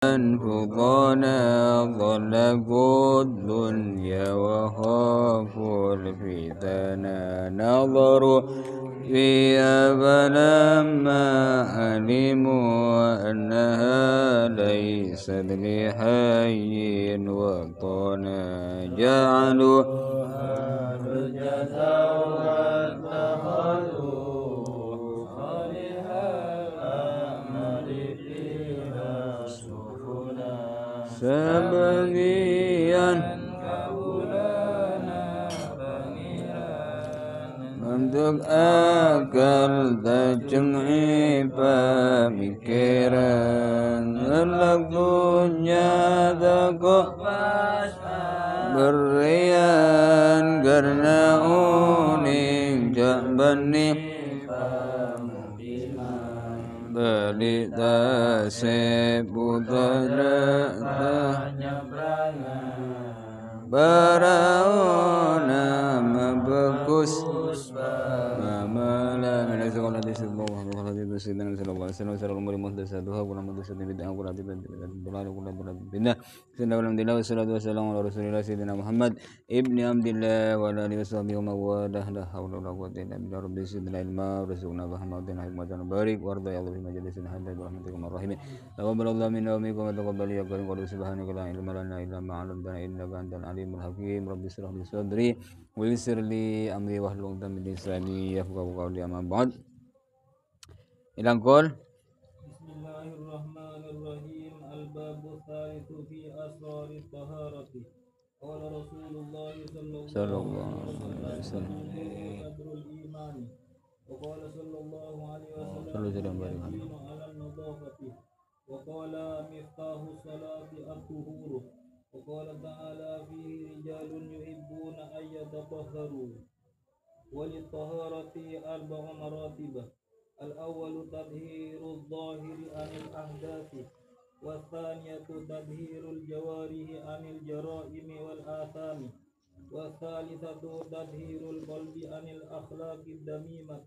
أنفضنا ظلقوا الدنيا وخافوا الفتنة نظروا فيها فلما علموا أنها ليست لحي وطنا جعلوا حجة واتخذوا صالح الأعمال فيها سفنا سبغيا untuk akal tercengih pemikiran lagunya takut berian karena uning jak benih beli tasebutara barauna membekus mamalah min sekolah di sebuah kalau di sidang selawat selawat umur muhdatsatuha wa muhdatsatin bid'ah wa bid'ah sallallahu ala rasulillah sayyidina Muhammad ibni Abdillah wa ala alihi washabihi wa mawalah la haula wala quwwata illa billah rabbil sidna ilma warzuqna rahmatan hikmatan barik warda ya Allah fi majlisin hadza bi rahmatika arrahim taqabbalallahu minna wa minkum wa taqabbal ya karim wa subhanaka la ilma lana illa ma 'allamtana innaka antal alimul hakim rabbi shrah li sadri wa yassir li amri wahlul 'uqdatam min lisani yafqahu qawli amma ba'd ilang qol Bismillahirrahmanirrahim al-babu tsalitsu fi asrarit taharati qala Rasulullah sallallahu alaihi wasallam adrul imani wa qala sallallahu alaihi wasallam ala nadafati wa qala miftahu salati at-tuhur wa qala ta'ala fihi rijalun yuhibbuna an yatatahharu wa lit-taharati arba'u maratibah al-awwalu tadhhirul zahiri anil ahdathi والثانية تطهير الجوارح عن الجرائم والآثام والثالثة تطهير القلب عن الأخلاق الذميمة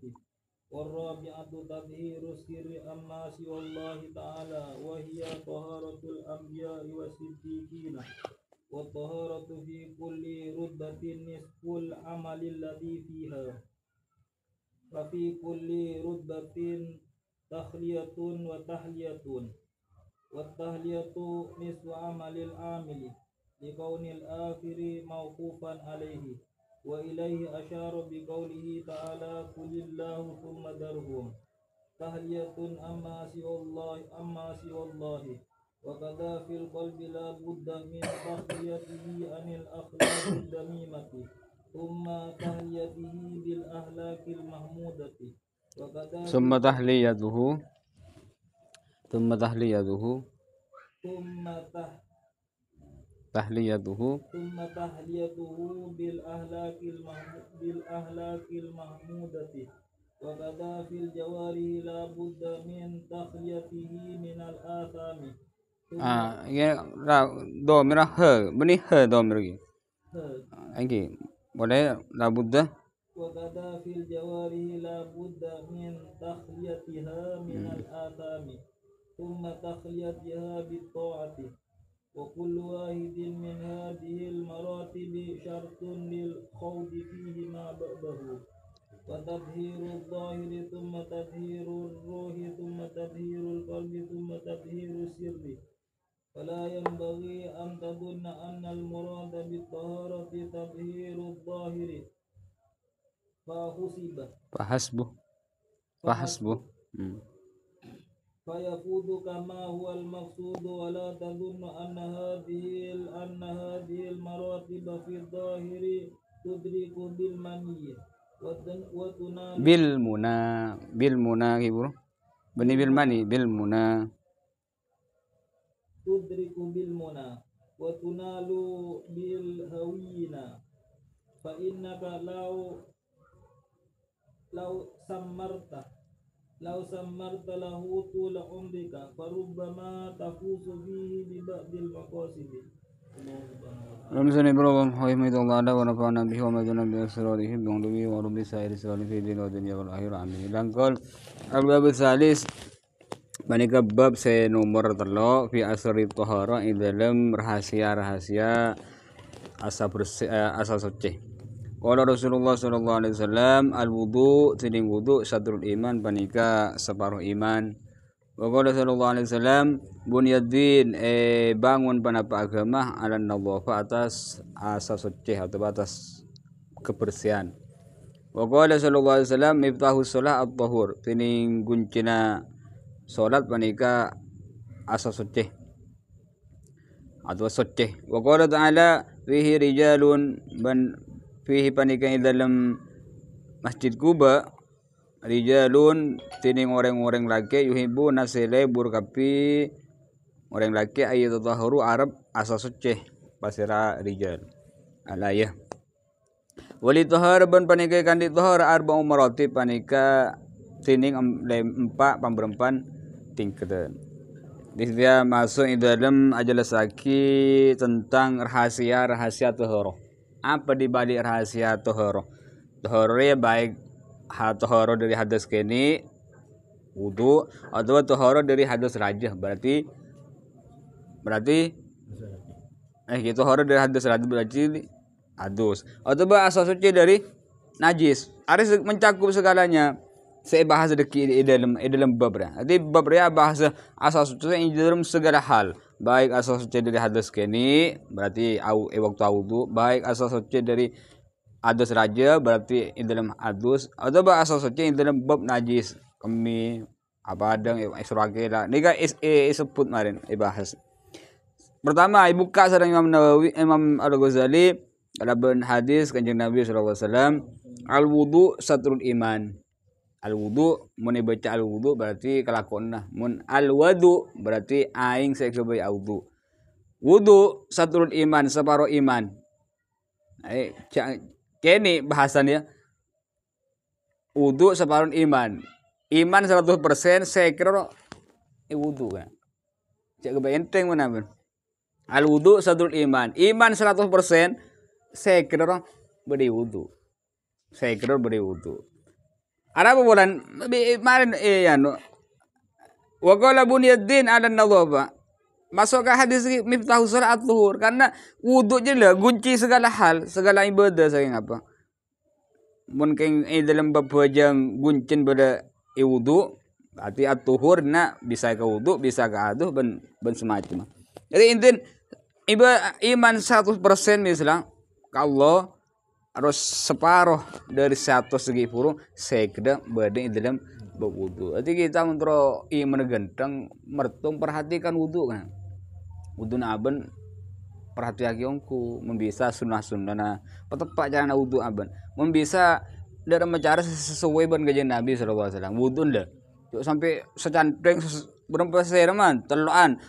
والرابعة تطهير السر عما سوى الله تعالى وهي طهارة الأنبياء والصديقين والطهارة في كل ردة نصف العمل الذي فيها ففي كل ردة تخلية وتحلية والتهلية نصف عمل العامل لكون الآخر موقوفا عليه وإليه أشار بقوله تعالى قل الله ثم ذرهم تهلية أما سوى الله وكذا في القلب لا بد من تخليته عن الأخلاق الذميمة ثم تهليته بالأخلاق المحمودة ثم تحليته ثم تحليته بالأخلاق المحمودة وكذا في الجوارح لا بد من تخليته من الآثام ya do mera he bani he do mera lagi boleh la budda وكذا في الجوارح لا بد من تخليتها من الآثام ثم تخليتها بالطاعة وكل واحد من هذه المراتب شرط للخوض فيه ما بعده وتطهير الظاهر ثم تطهير الروح ثم تطهير القلب ثم تطهير السر فلا ينبغي أن تظن أن المراد بالطهارة تطهير الظاهر فحسبه فيفوت كما هو المقصود ولا تظن أن هذه المراتب في الظاهر تدرك بالمني وتنال بالمنى كيبرو بني بالمني بالمنى تدرك بالمنى وتنال بالهوينا فإنك لو سمرت له طول عمرك فربما تفوز فيه ببعض المقاصد. رمزنا برغم حيمة الله على ونفعنا به ومدنا بأسراره بعلومه ورب سائر السؤال في الدين والدنيا والآخرة آمين. Dan qol al-bab tsalis Manika bab saya nomor telo fi asri tahara ing dalam rahasia-rahasia asa bersih asa suci. Qala Rasulullah sallallahu alaihi wasallam al wudu tiding wudu sadrul iman panika separuh iman. Wa qala sallallahu alaihi wasallam bunyaddin bangun panapa agama ala nadhafa atas asa suci atau atas kebersihan. Wa qala sallallahu alaihi wasallam miftahus shalah at-tahur tiding kuncina salat panika asa suci atau suci. Wa qala ta'ala fihi rijalun ban fihi panika dalam Masjid Kuba rijalun tining orang-orang laki yuhibbu nasile burkapi orang laki ayat taharu Arab asa suci pasira rijal alayah wali tahar ban panika kandi tahar arba umarati panika tining empat pamberempan tingkatan. Dia masuk di dalam ajalah saki tentang rahasia tahara. Apa di balik rahasia tahara? Tahara ya baik tahara dari hadas kini wudu atau tahara dari hadas rajah berarti gitu tahara dari hadas rajah berarti hadus atau asal suci dari najis. Harus mencakup segalanya. Saya bahas di dalam bab ya. Jadi bab ya bahasa asal suci di dalam segala hal. Baik asal suci dari hadas kini berarti waktu wudu, baik asal suci dari hadas raja berarti di dalam hadus atau asal suci di dalam bab najis kami apa adang isragela. Nika sebut kemarin bahas. Pertama buka sareng Imam Nawawi, Imam Al-Ghazali dalam hadis Kanjeng Nabi sallallahu alaihi wasallam al wudu satrul iman. Al wudu mun baca al wudu berarti kelakonna mun al wudu berarti aing sekebai wudu. Wudu satrul iman separuh iman. Kene bahasannya wudu separuh iman. Iman 100% sekira wudu kan. Cek enteng mana ben. Al wudu satrul iman. Iman 100% sekira beri wudu. Sekira beri wudu. Ada apa bulan? Kemarin no. Wa qala bunyaddin 'ala nadhafa. Masuk ke hadis miftahus shalah at-tuhur karena wudu je lah kunci segala hal, segala ibadah sayang apa. Mun keng dalam bab wajang guncin pada wudu berarti at-tuhur na bisa ke wudu, bisa ke aduh ben semacam. Jadi intin iman 100% misalnya ke Allah harus separuh dari 100 segi puluh sekda badai dalam berwudu. Jadi kita mentro iman genteng mertung perhatikan wudu kan. Wudu aben perhatian yongku membisa sunnah na petepak jalan wudu aben membisa dalam cara sesuai ban kajian Nabi sallallahu alaihi wasallam. Wudu ndak sampai secanteng berapa sereman teluan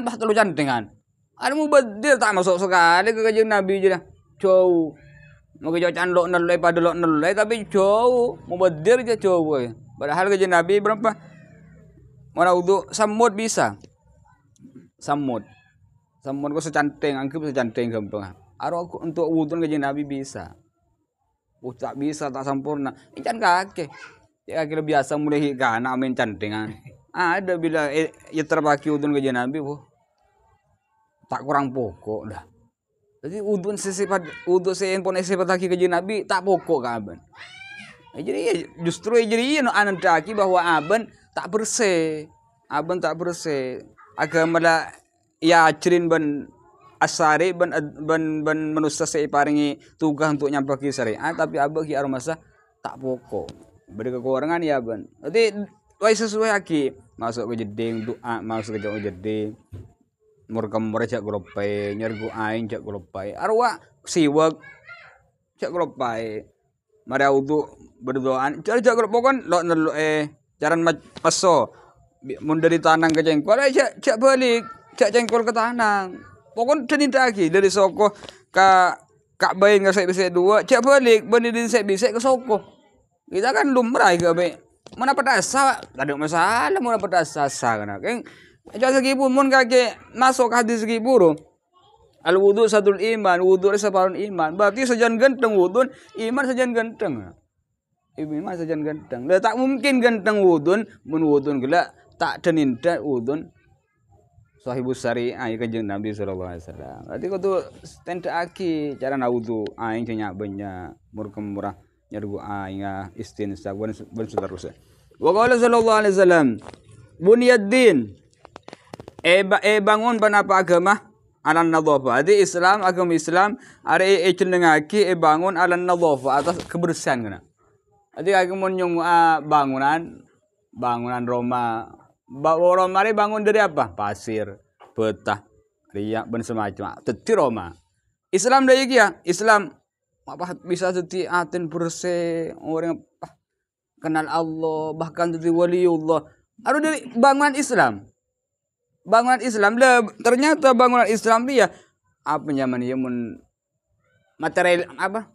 bah telu cantengan. Ada mubadir tak masuk sekali ke kajian Nabi je dah. Jauh. Mau kejajan lo nolai pada lo nolai tapi jauh mau badir aja jauh. Padahal kajian Nabi berapa? Mana wudu samud bisa. Samud kok secanteng angkep secanteng gampang. Aro untuk wudu kajian Nabi bisa. Tak bisa tak sempurna. Ikan kaki. Ya kira biasa mulai kana main cantengan. Ada bila ya terbaki wudu kajian Nabi tak kurang pokok dah. Jadi wudu saya pun sifat lagi kajian Nabi tak pokok kaban. Jadi justru jadi anan daki bahwa aban tak bersih. Agama lah ya cirin ban asari ban manusia saya paringi tugas untuk nyampaki syariat tapi abah ki armasa tak pokok. Beri kekurangan ya ban. Jadi sesuai lagi masuk ke jeding doa masuk ke jeding. Murkam cak gropai nyergu aing cak gropai arwa siwak cak gropai mari wudu berdoaan cak gropokon lo jaran maso mun dari tanang ke jengkol cak balik cak jengkol ke tanang pokon teninta lagi dari soko ka bayin ka bisa dua cak balik benih di bisa ke soko kita kan lumrah ke bae mana pedasa ada masalah mana pedasa kana keng aja segi pun mun kake masuk hadis segi buru al wudu sadul iman wudu separuh iman berarti sejan genteng wudu iman sejan genteng iman sejan genteng tak mungkin genteng wudu mun wudu gila tak deninda udun sahibus syariah kanjeng Nabi sallallahu alaihi wasallam. Berarti kau tu tendaki cara naudu aing nya benya murkem murah nyargu aing istinsa ban seterusnya. Wa qala sallallahu alaihi wasallam bunyaddin bangun panapa agama alan nadhafa. Jadi Islam agama Islam are cenengaki bangun alan nadhafa atas kebersihan kana. Jadi kaki mun bangunan Roma Roma bangun dari apa? Pasir, petah, riak, dan semacam. Teti Roma. Islam dari kia, Islam apa bisa teti aten bersih orang apa kenal Allah bahkan teti waliullah. Aduh dari bangunan Islam. Bangunan Islam ternyata bangunan Islam dia apa namanya mun material apa?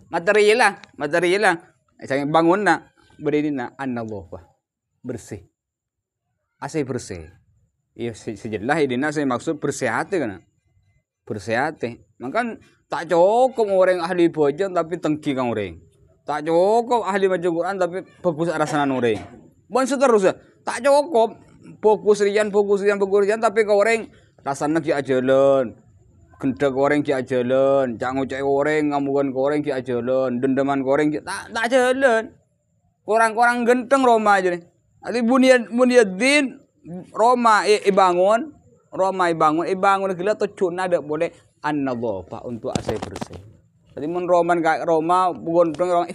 Material lah. Saya bangunna berdina an-nadhafah bersih. Asih bersih. Iya sejelas ini saya maksud bersih hati kan. Bersih hati. Maka tak cukup orang ahli bojong tapi tengki kang orang. Tak cukup ahli baca Quran tapi fokus arasanan orang. Bon seterusnya. Tak cukup fokus rian tapi kau orang rasana ki ajalan. Kendak goreng ki ajalan, jangan ngucai goreng, ngamukan goreng ki ajalan, dendaman goreng ki tak jalan. Orang-orang genteng Roma aja nih. Ati Bunyaddin Roma bangun gila tujuan ada boleh an-nadhafah untuk asai bersih. Jadi mun Roma genteng Roma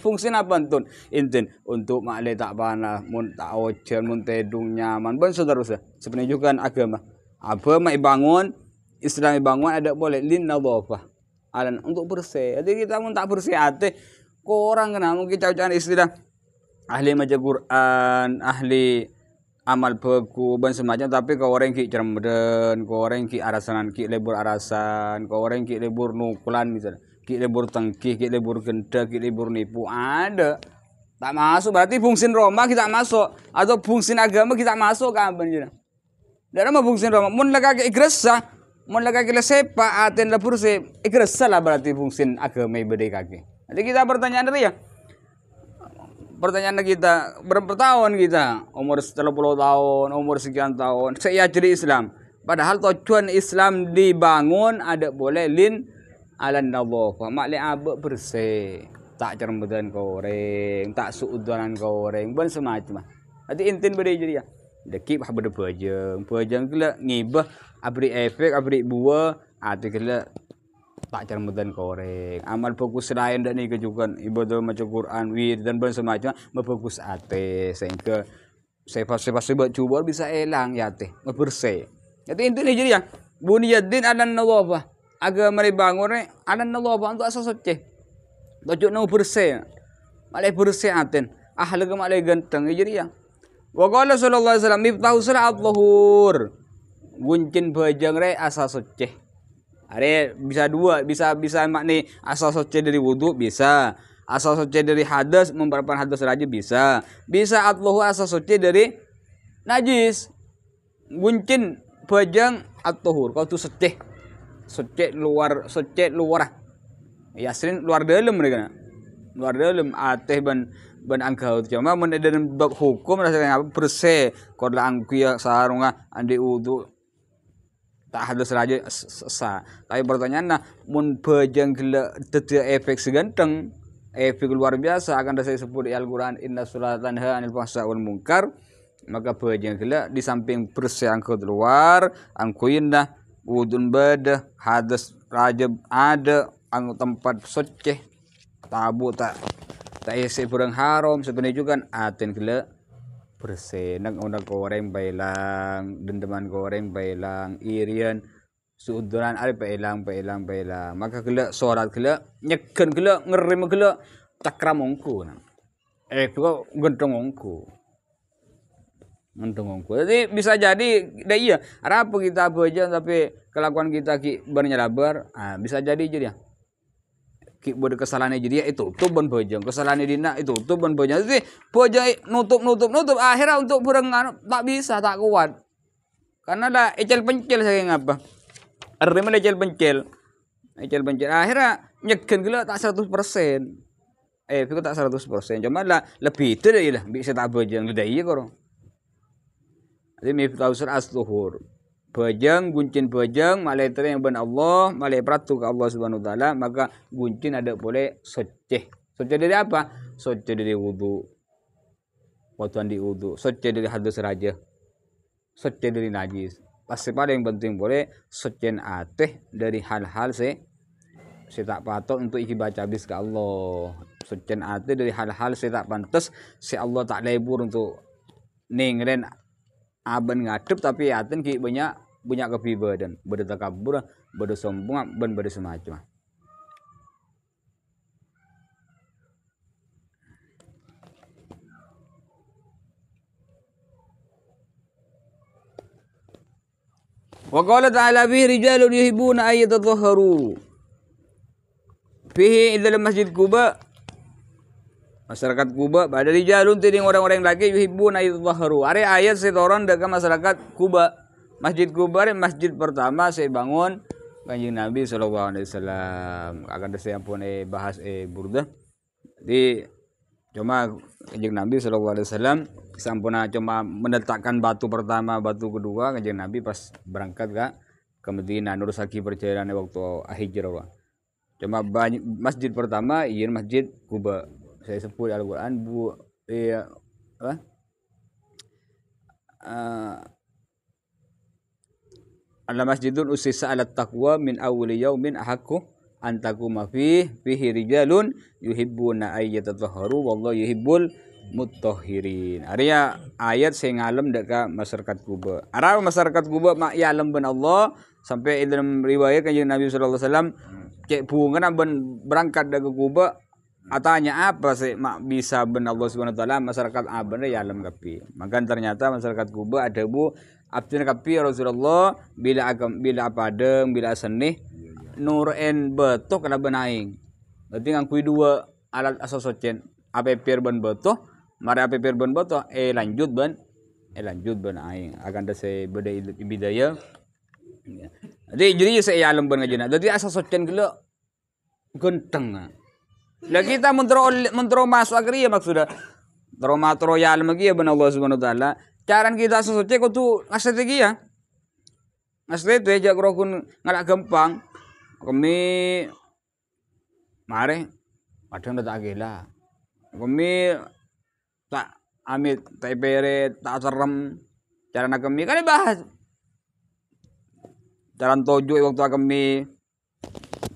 fungsi apa entun? Intin untuk makle tak panah, mun tak ojen, mun tedung nyaman, ben seterusnya. Sebenarnya juga agama. Agama bangun Islam bangun ada boleh lin nadhafah. Alan untuk bersih. Jadi kita mun tak bersih hati, orang kena mungkin caucan istilah ahli maca Quran, ahli amal beku ban semacam tapi kau orang ki cermeden, kau orang ki arasanan ki lebur arasan, kau orang ki lebur nukulan misalnya, ki lebur tengki, ki lebur genda, ki lebur nipu ada. Tak masuk berarti fungsi Roma kita masuk atau fungsi agama kita masuk kan benar. Dalam fungsi Roma mun laga ki igresa, mun laga ki sepa aten lebur se igresa lah berarti fungsi agama beda kaki. Jadi kita pertanyaan dari ya. Pertanyaan kita, berapa tahun kita? Umur 30 tahun, umur sekian tahun. Saya jadi Islam. Padahal tujuan Islam dibangun ada boleh lin alan nadhafah. Makle abek bersih. Tak cermedan goreng, tak suudanan goreng, ban semacam. Nanti intin beri jadi ya. Dekip habis pejang kela ngibah, abri efek, abri buah, ati kela tak cermedan koreng amal fokus lain dan ini juga ibadah macam Quran wir dan semacam memfokus ate sehingga sebab coba bisa elang ya teh bersih jadi intinya jadi ya bunyaddin alan nadhafah agama dibangun alan nadhafah untuk asas suci tujuh nu bersih malai bersih aten ahli malai ganteng jadi ya wa qala sallallahu alaihi wasallam miftahu salat zuhur guncin bajang re asas suci. Are bisa dua, bisa makni asal suci dari wudu bisa, asal suci dari hadas memperpan hadas raja bisa, bisa atluhu asal suci dari najis, guncin bajang at-tuhur, kau tu suci luar, yasin luar dalam mereka, luar dalam ateh ban angkau cuma mana dalam bab hukum rasanya apa bersih, kau dah angkia sarunga andi wudu. Tak hadas raja sah. Tapi pertanyaannya, mun bajang gila tidak efek seganteng, efek luar biasa akan saya sebut di Al-Quran inna sholata tanha anil fahsya'i wal munkar. Maka bajang gila di samping bersih angkut luar, angkuindah wudun badah, hadas raja ada, angkut tempat suci, tabu tak isi kurang haram sebenarnya juga aten gila bersih nak goreng bailang dendaman goreng bailang irian suuduran ada bailang maka gila sorat gila nyeken gila ngerim gila takram ongku juga gentong ongku jadi bisa jadi iya apa kita baca tapi kelakuan kita bernyalabar bisa jadi ya ki bude kesalahan jadi itu tuh ban bojong kesalahan dina itu tuh ban bojong jadi bojong nutup akhirnya untuk berengan tak bisa tak kuat karena ada ecel pencil saya ngapa artinya ecel pencil akhirnya nyeken gila tak 100% itu tak 100% cuma lah lebih itu deh lah bisa tak bojong lidah iya korong Jadi miftahu as-tuhur. Bejeng guncin bejeng malai tereng ben Allah, malai pratu ke Allah Subhanahu wa taala, maka guncin ada boleh suci. Suci dari apa? Suci dari wudu. Waktu di wudu, suci dari hadas raja. Suci dari najis. Pasti paling penting boleh suci ateh dari hal-hal saya tak patut untuk baca habis ke Allah. Suci ateh dari hal-hal saya tak pantas, si Allah tak lebur untuk ningren aben ngadep tapi aten ki banyak kepribadian, bertakabur, bersombong, ben semacam. Wa qala ta'ala fihi rijalun yuhibbuna ay yatatahharu. Fihi dalam Masjid Kuba, masyarakat Kuba, ada rijalun tiding orang-orang lagi yuhibbuna ay yatatahharu. Are ayat setoran dekat masyarakat Kuba. Masjid Kuba masjid pertama saya bangun Kanjeng Nabi sallallahu alaihi wasallam. Akan saya pun bahas burdah. Jadi cuma Kanjeng Nabi sallallahu alaihi wasallam sampuna cuma meletakkan batu pertama, batu kedua Kanjeng Nabi pas berangkat ke Madinah nurusaki perjalanan waktu hijrah. Cuma masjid pertama iya Masjid Kuba. Saya sebut Al-Qur'an Ala masjidun usisa ala taqwa min awwali yaumin ahakku antakuma fihi rijalun yuhibbuna ay yatatahharu wallahu yuhibbul mutahhirin. Arya ayat sing ngalem deka masyarakat Kuba. Ara masyarakat Kuba mak ya alam ben Allah sampai dalam riwayat Kanjeng Nabi sallallahu alaihi wasallam cek bungan ben berangkat dari Kuba atanya apa sih mak bisa ben Allah Subhanahu wa taala masyarakat aben ya alam kapi. Maka ternyata masyarakat Kuba ada bu abdin kapi Rasulullah bila padeng bila senih nuren beto kana benaing. Berarti ngangkui dua alat asosocen APPR ben beto mari APPR ben beto lanjut ben aing akan da se beda bidaya. Jadi saya alam ben ngajena. Jadi asosocen gelo genteng. Lah kita mentro masuk agri ya maksudnya. Tro ya alam lagi ya ben Allah Subhanahu wa taala. Caran kita sesuci kau tu strategi ya. Strategi aja kerokun ngalak gampang. Kami mare padang tak gila. Kami tak amit tak bere tak serem. Cara kami kan bahas. Jalan tojo waktu kami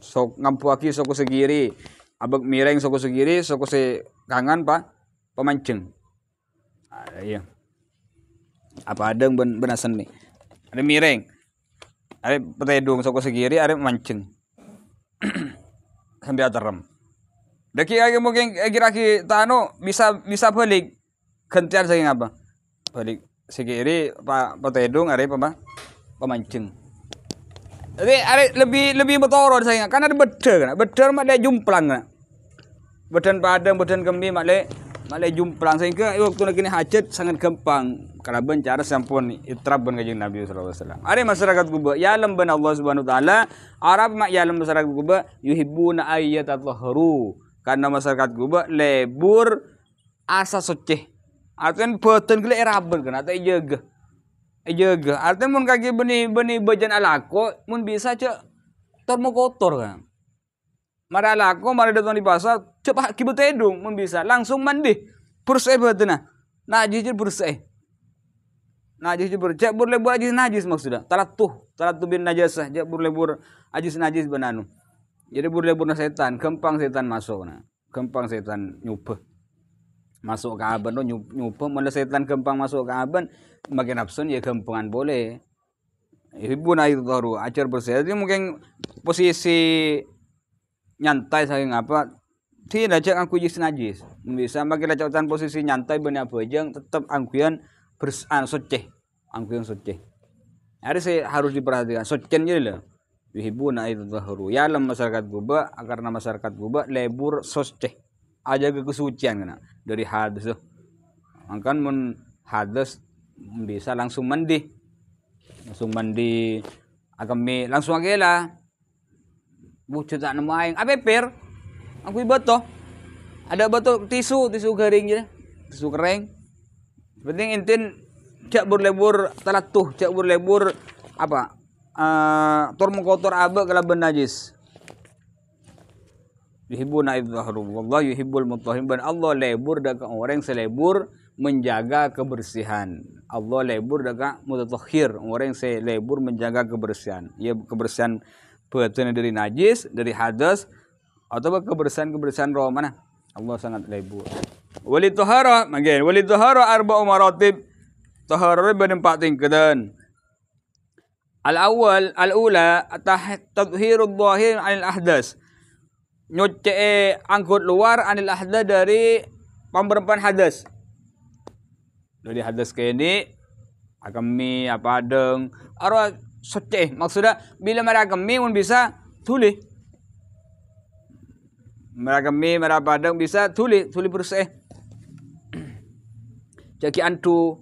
sok ngampu aki sok segiri. Abag mireng sok segiri sok se kangen pak pemancing. Iya. Apa ada benasan nih ada mireng ada petedung soko segiri ada mancing sampai atarem daki lagi mungkin kira-kira tano bisa balik gantian saya ngapa balik segiri pak petedung ada pemancing jadi ada lebih betoro saya karena ada bedar mak ada jumplang kan bedan padang bedan kami mak jumplang sehingga waktu lagi hajat sangat gampang kalaban cara sampun itrab ben Kanjeng Nabi sallallahu alaihi wasallam. Are masyarakat Kuba ya alam ben Allah Subhanahu wa taala, Arab mak ya alam masyarakat Kuba yuhibbuna ayyatatahharu. Karena masyarakat Kuba lebur asa suci. Artian beuteun gele eraben kana teh jaga. Artian mun kaki benih bejan alako mun bisa cek termo kotor kan. Mara alako mara datang di pasar cepat ki betedung mun bisa langsung mandi. Bersih beuteuna. Najis bersih. Najis cek lebur ajis najis maksudnya. Talatuh bin najasah. Cek lebur ajis najis benanu. Jadi lebur setan, gampang setan masuk nah. Gampang setan nyumpah. Masuk ke aban nyumpah, mana setan gampang masuk ke aban, makin nafsun ya gampangan boleh. Ibu na itu tahu acar bersih. Jadi mungkin posisi nyantai saya ngapa tidak cek angku najis. Bisa makin cautan posisi nyantai benar bojang tetap angkuan suci. Angkuan suci. Hari saya harus diperhatikan. Sucian je lah. Yuhibbuna ayyatatahharu. Ya alam masyarakat Kuba karena masyarakat Kuba lebur suci. Aja kesucian kena dari hadas. Angkan mun hadas bisa langsung mandi. Agami langsung agela. Bucut tak nemu aing. APPR. Angku beto. Ada beto tisu garing je. Tisu kering. Penting intin cak berlebur talatuh, cak berlebur apa? Tor mengkotor abe kalaban najis. Yuhibbuna idzaharu wallahu yuhibbul mutahhirin. Allah lebur dekat orang selebur menjaga kebersihan. Allah lebur dekat mutatahhir, orang selebur menjaga kebersihan. Ya kebersihan batin dari najis, dari hadas atau kebersihan roh mana? Allah sangat lebur. Wali tahara, magen wali tahara arba'u maratib. Tahara berempat tingkatan. Al-awwal, al-ula tathhirud dhahir 'anil ahdas. Nyuci angkut luar anil ahdas dari pemberempan hadas. Dari hadas ke ini akami apa adeng arwah suci. Maksudnya bila mereka kami pun bisa tulis. Mereka kami mereka padang bisa tulis bersih. Jadi antu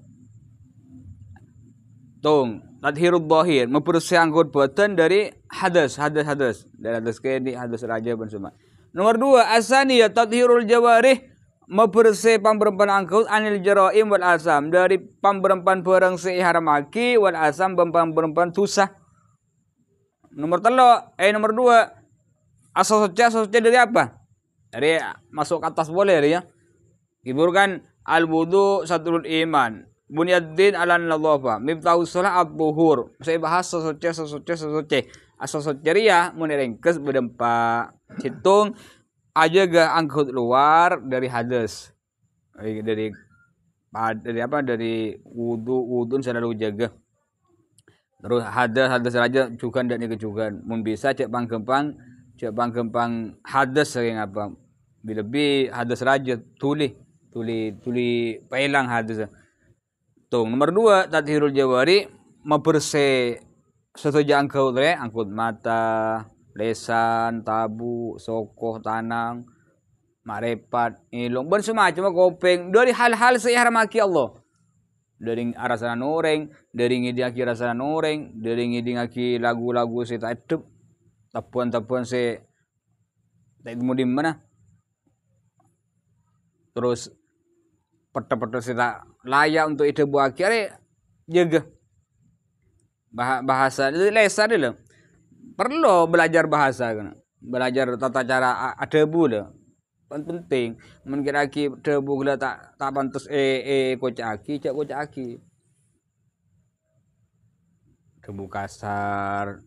tong tathhirud dhahir membersih angkut badan dari hadas dari hadas ke ini hadas raja dan semua. Nomor 2 asaniyah tathhirul jawarih membersih pamberempan angkut anil jaraim wal asam dari pamberempan barang seharamaki wal asam pamberempan tusah. Nomor 2 asal suci dari apa? Dari masuk ke atas boleh ya. Iburkan al wudu satrul iman. Bunyaddin ala nadhafa. Miftahu shalah at-tuhur. Saya bahas suci. Asal suci ria menerengkes berdempak. Hitung aja ga angkut luar dari hadas. Dari apa? Dari wudu selalu jaga. Terus hadas raja juga ndak kejugan. Mun bisa cek pangkempang hadas sering apa? Lebih hadas raja tuli pelang hadas. Tung nomor 2 tathhirul jawari membersih sesuatu angkut mata, lesan, tabu, sokoh, tanang, marepat, ilong, dan semacam kopeng dari hal-hal seharamaki Allah. Dari arasana noreng, dari ngidingaki rasana noreng, dari ngidingaki lagu-lagu si tak edep, tapuan si tak mau di mana. Terus peta si tak layak untuk ide buah kiri jaga bahasa itu lesan dulu. Perlu belajar bahasa kan. Belajar tata cara adebu deh. Penting mengkiraki debu gula tak pantas kocaki debu kasar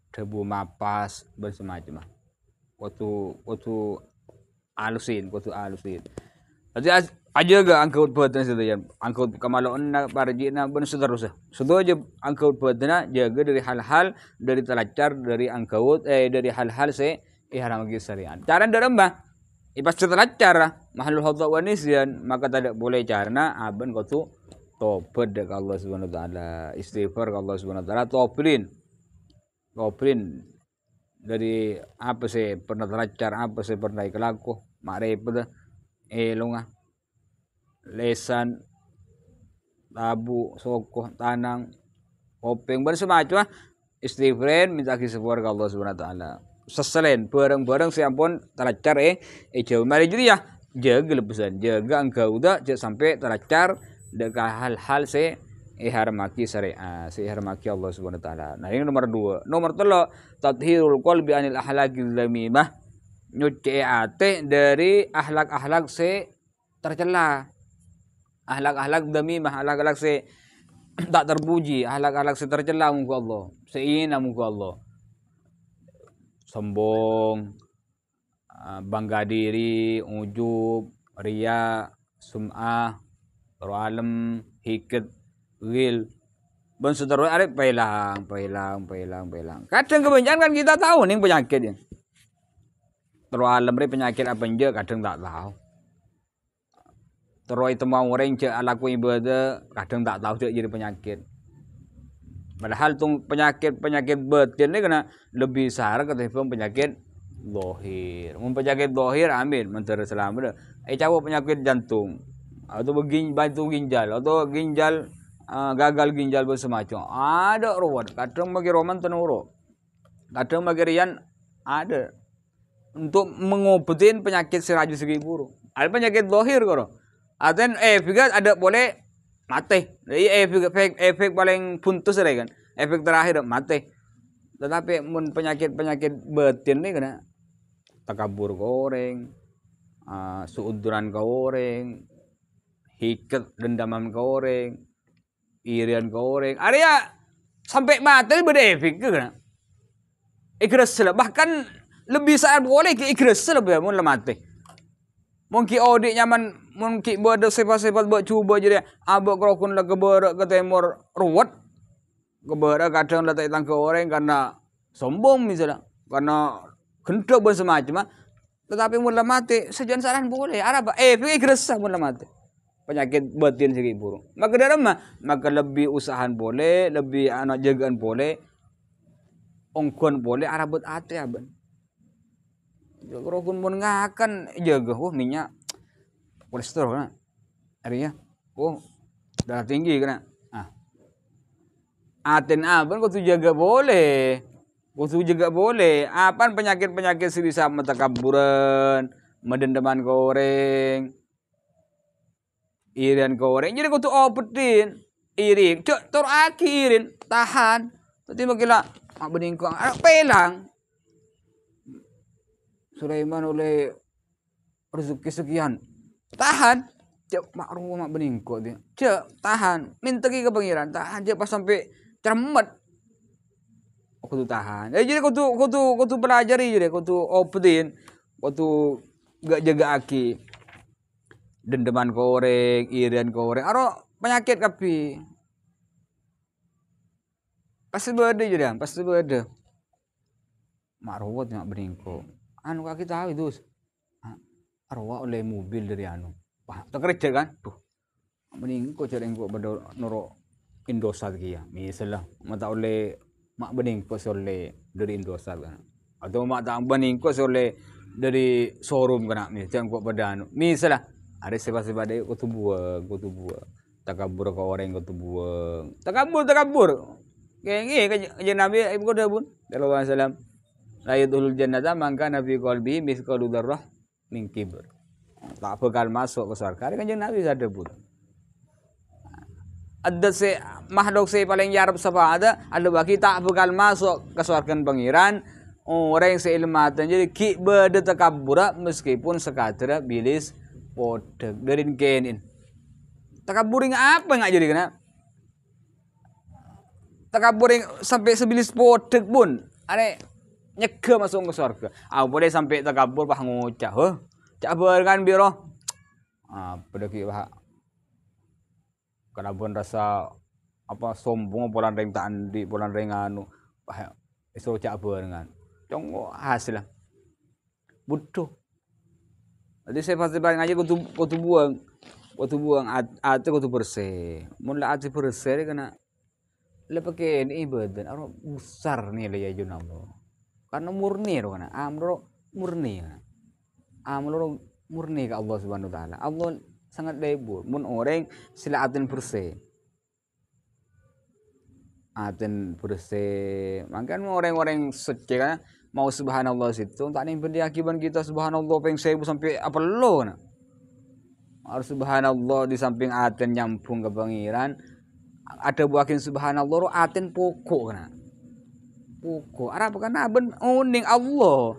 debu mapas bersemacam waktu alusin jadi aja gak angkut badan situ ya angkut kemaluan parjina ben seterusnya sudah aja angkut badan jaga dari hal-hal dari telacar dari angkut dari hal-hal ihram syariat cara daramba ipas telacar mahalul hadza wa nisyan maka tidak boleh carna aben kau tu tobat ke Allah Subhanahu wa taala istighfar ke Allah Subhanahu wa taala toblin dari apa sih pernah telacar apa sih pernah kelaku makrifat lunga lesan tabu sokoh tanang kopeng bersemacam istighfar minta istighfar ke Allah Subhanahu wa taala seselain bareng-bareng siampun telacar jauh mari jadi ya jaga lepesan jaga engkau udah sampai telacar dekat hal-hal haramaki syariat haramaki Allah Subhanahu wa taala. Nah ini nomor 2. Nomor 3 tathhirul qalbi anil ahlakil dzamimah nyuci ate dari ahlak-ahlak tercela ahlak-ahlak dzamimah ahlak-ahlak tak terpuji ahlak-ahlak tercela muka Allah seina muka Allah sombong bangga diri ujub ria sum'ah alam hiket wil ben seterusnya ada pelang kadang kebanyakan kan kita tahu nih penyakitnya terus alam penyakit apa aja kadang tak tahu terus itu mau orang cek alaku ibadah kadang tak tahu cek jadi penyakit padahal tuh penyakit batin ini kena lebih besar ketimbang penyakit dohir penyakit dohir amin menteri selamat cawo penyakit jantung atau batu ginjal atau ginjal gagal ginjal bersemacam ada rawat kadang bagi roman tenuro kadang bagi rian ada untuk mengobatin penyakit seraju segi buruk ada penyakit dohir koro aten bigat ada boleh mati. Efek paling puntus kan. Efek terakhir mati. Tetapi penyakit batin nih kena takabur goreng, suuduran goreng, hiket dendaman goreng, irian goreng. Area sampai mati berefek kena. Ikhlas lah. Bahkan lebih saat boleh ke ikhlas lah mun mati. Mungkin audit nyaman mungkin berada sifat-sifat buat cuba jadi abak kerokun lah keberak ke timur ruwet. Keberak kadang lah tak tangke orang karena sombong misalnya. Karena kentok pun semacam. Tetapi mula mati sejalan saran boleh. Arab ikhlas lah mula mati. Penyakit batin sikit burung. Maka dalam maka lebih usahaan boleh, lebih anak jagaan boleh. Ongkon boleh arabut ate aban. Kerokun pun ngakan jaga minyak kolesterol na. Artinya darah tinggi kena. Aten aban kau tu jaga boleh. Kau tu jaga boleh. Apaan penyakit-penyakit sebisa matakaburan, mendendaman goreng, irian goreng. Jadi kau tu opetin, irin, tor akhirin, tahan. Tadi makila mak beningkong, pelang. Sulaiman oleh rezeki sekian, tahan. Cek mak beningkong dia. Cek tahan, minta ke pangeran, tahan. Cek pas sampai cermet. Aku tu tahan. Jadi kau tu pelajari jadi kau tu opetin, kau tu gak jaga aki. Dendaman goreng, irian goreng, aro penyakit kapi. Pasti berada jadi, pasti berada. Mak rawat mak beningko. Anu kaki tahu itu. Rawat oleh mobil dari anu. Wah, tak kerja kan? Tuh. Beningko cari engko pada noro Indosat kia. Misalnya, mata oleh mak beningko oleh dari Indosat kan. Atau mak tak beningko oleh dari showroom kan. Misalnya engko pada anu. Misalnya, ada sebab-sebab dia kau tu buang. Takabur kau orang kau tu buang. Takabur. Kayak kajian Nabi ibu kau dah pun. Sallallahu alaihi wasallam. La yadkhulul jannata man kana fi qalbihi mithqalu dzarrah min kibr. Tak bakal masuk ke surga. Kajian Nabi ada pun. Ada makhluk paling jarab sapa ada bagi tak bakal masuk ke surga pangeran orang yang seilmatan. Jadi ki beda takabur meskipun sekadar bilis podek dari kenin. Takabur apa enggak jadi kena? Takabur sampai sebilis podek pun ada nyeke masuk ke surga. Boleh sampai takabur bah ngucap, cak berkan biro. Pada kita karena pun rasa apa sombong polan ring tak andi polan ring anu bah iso cak berengan. Conggo hasil lah. Butuh. Jadi saya pasti barang aja kau tu buang ate kau tu bersih. Mula ate bersih kena lepakai ini badan, aro besar nih le ya Allah. Karena murni ro kana, amro murni. Amro murni ke Allah Subhanahu wa taala. Allah sangat lebur. Mun orang sila aten bersih. Aten bersih. Makanya orang-orang suci kan mau subhanallah situ tak nih berdiakiban kita subhanallah peng 1000 sampai apa lo na. Harus subhanallah di samping aten nyampung ke pangeran. Ada buakin subhanallah ro aten pokok kana. Pokok arab kan ben uning Allah.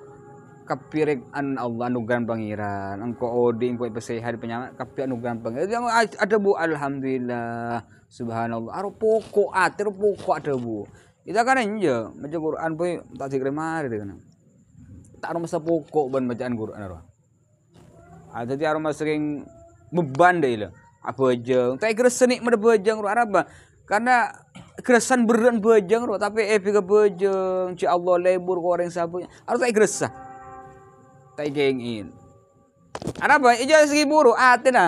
Kapirik an Allah anugerah pangeran. Engko odi engko sehat penyakit kapi anugerah pangeran. Ada bu alhamdulillah subhanallah. Aro pokok aten pokok ada bu. Kita kan aja baca Quran pun tak dikremar deh kan. Tak masa pokok ban bacaan Quran aro. Jadi aro sering beban deh lah. Apa aja. Tak kira seni mada bejang ro Arab. Karena keresan beran bejang ro tapi ke bejang ci Allah lebur ko orang sabunya. Aro tak keresa. Tak gengin. Arab ija segi buru aten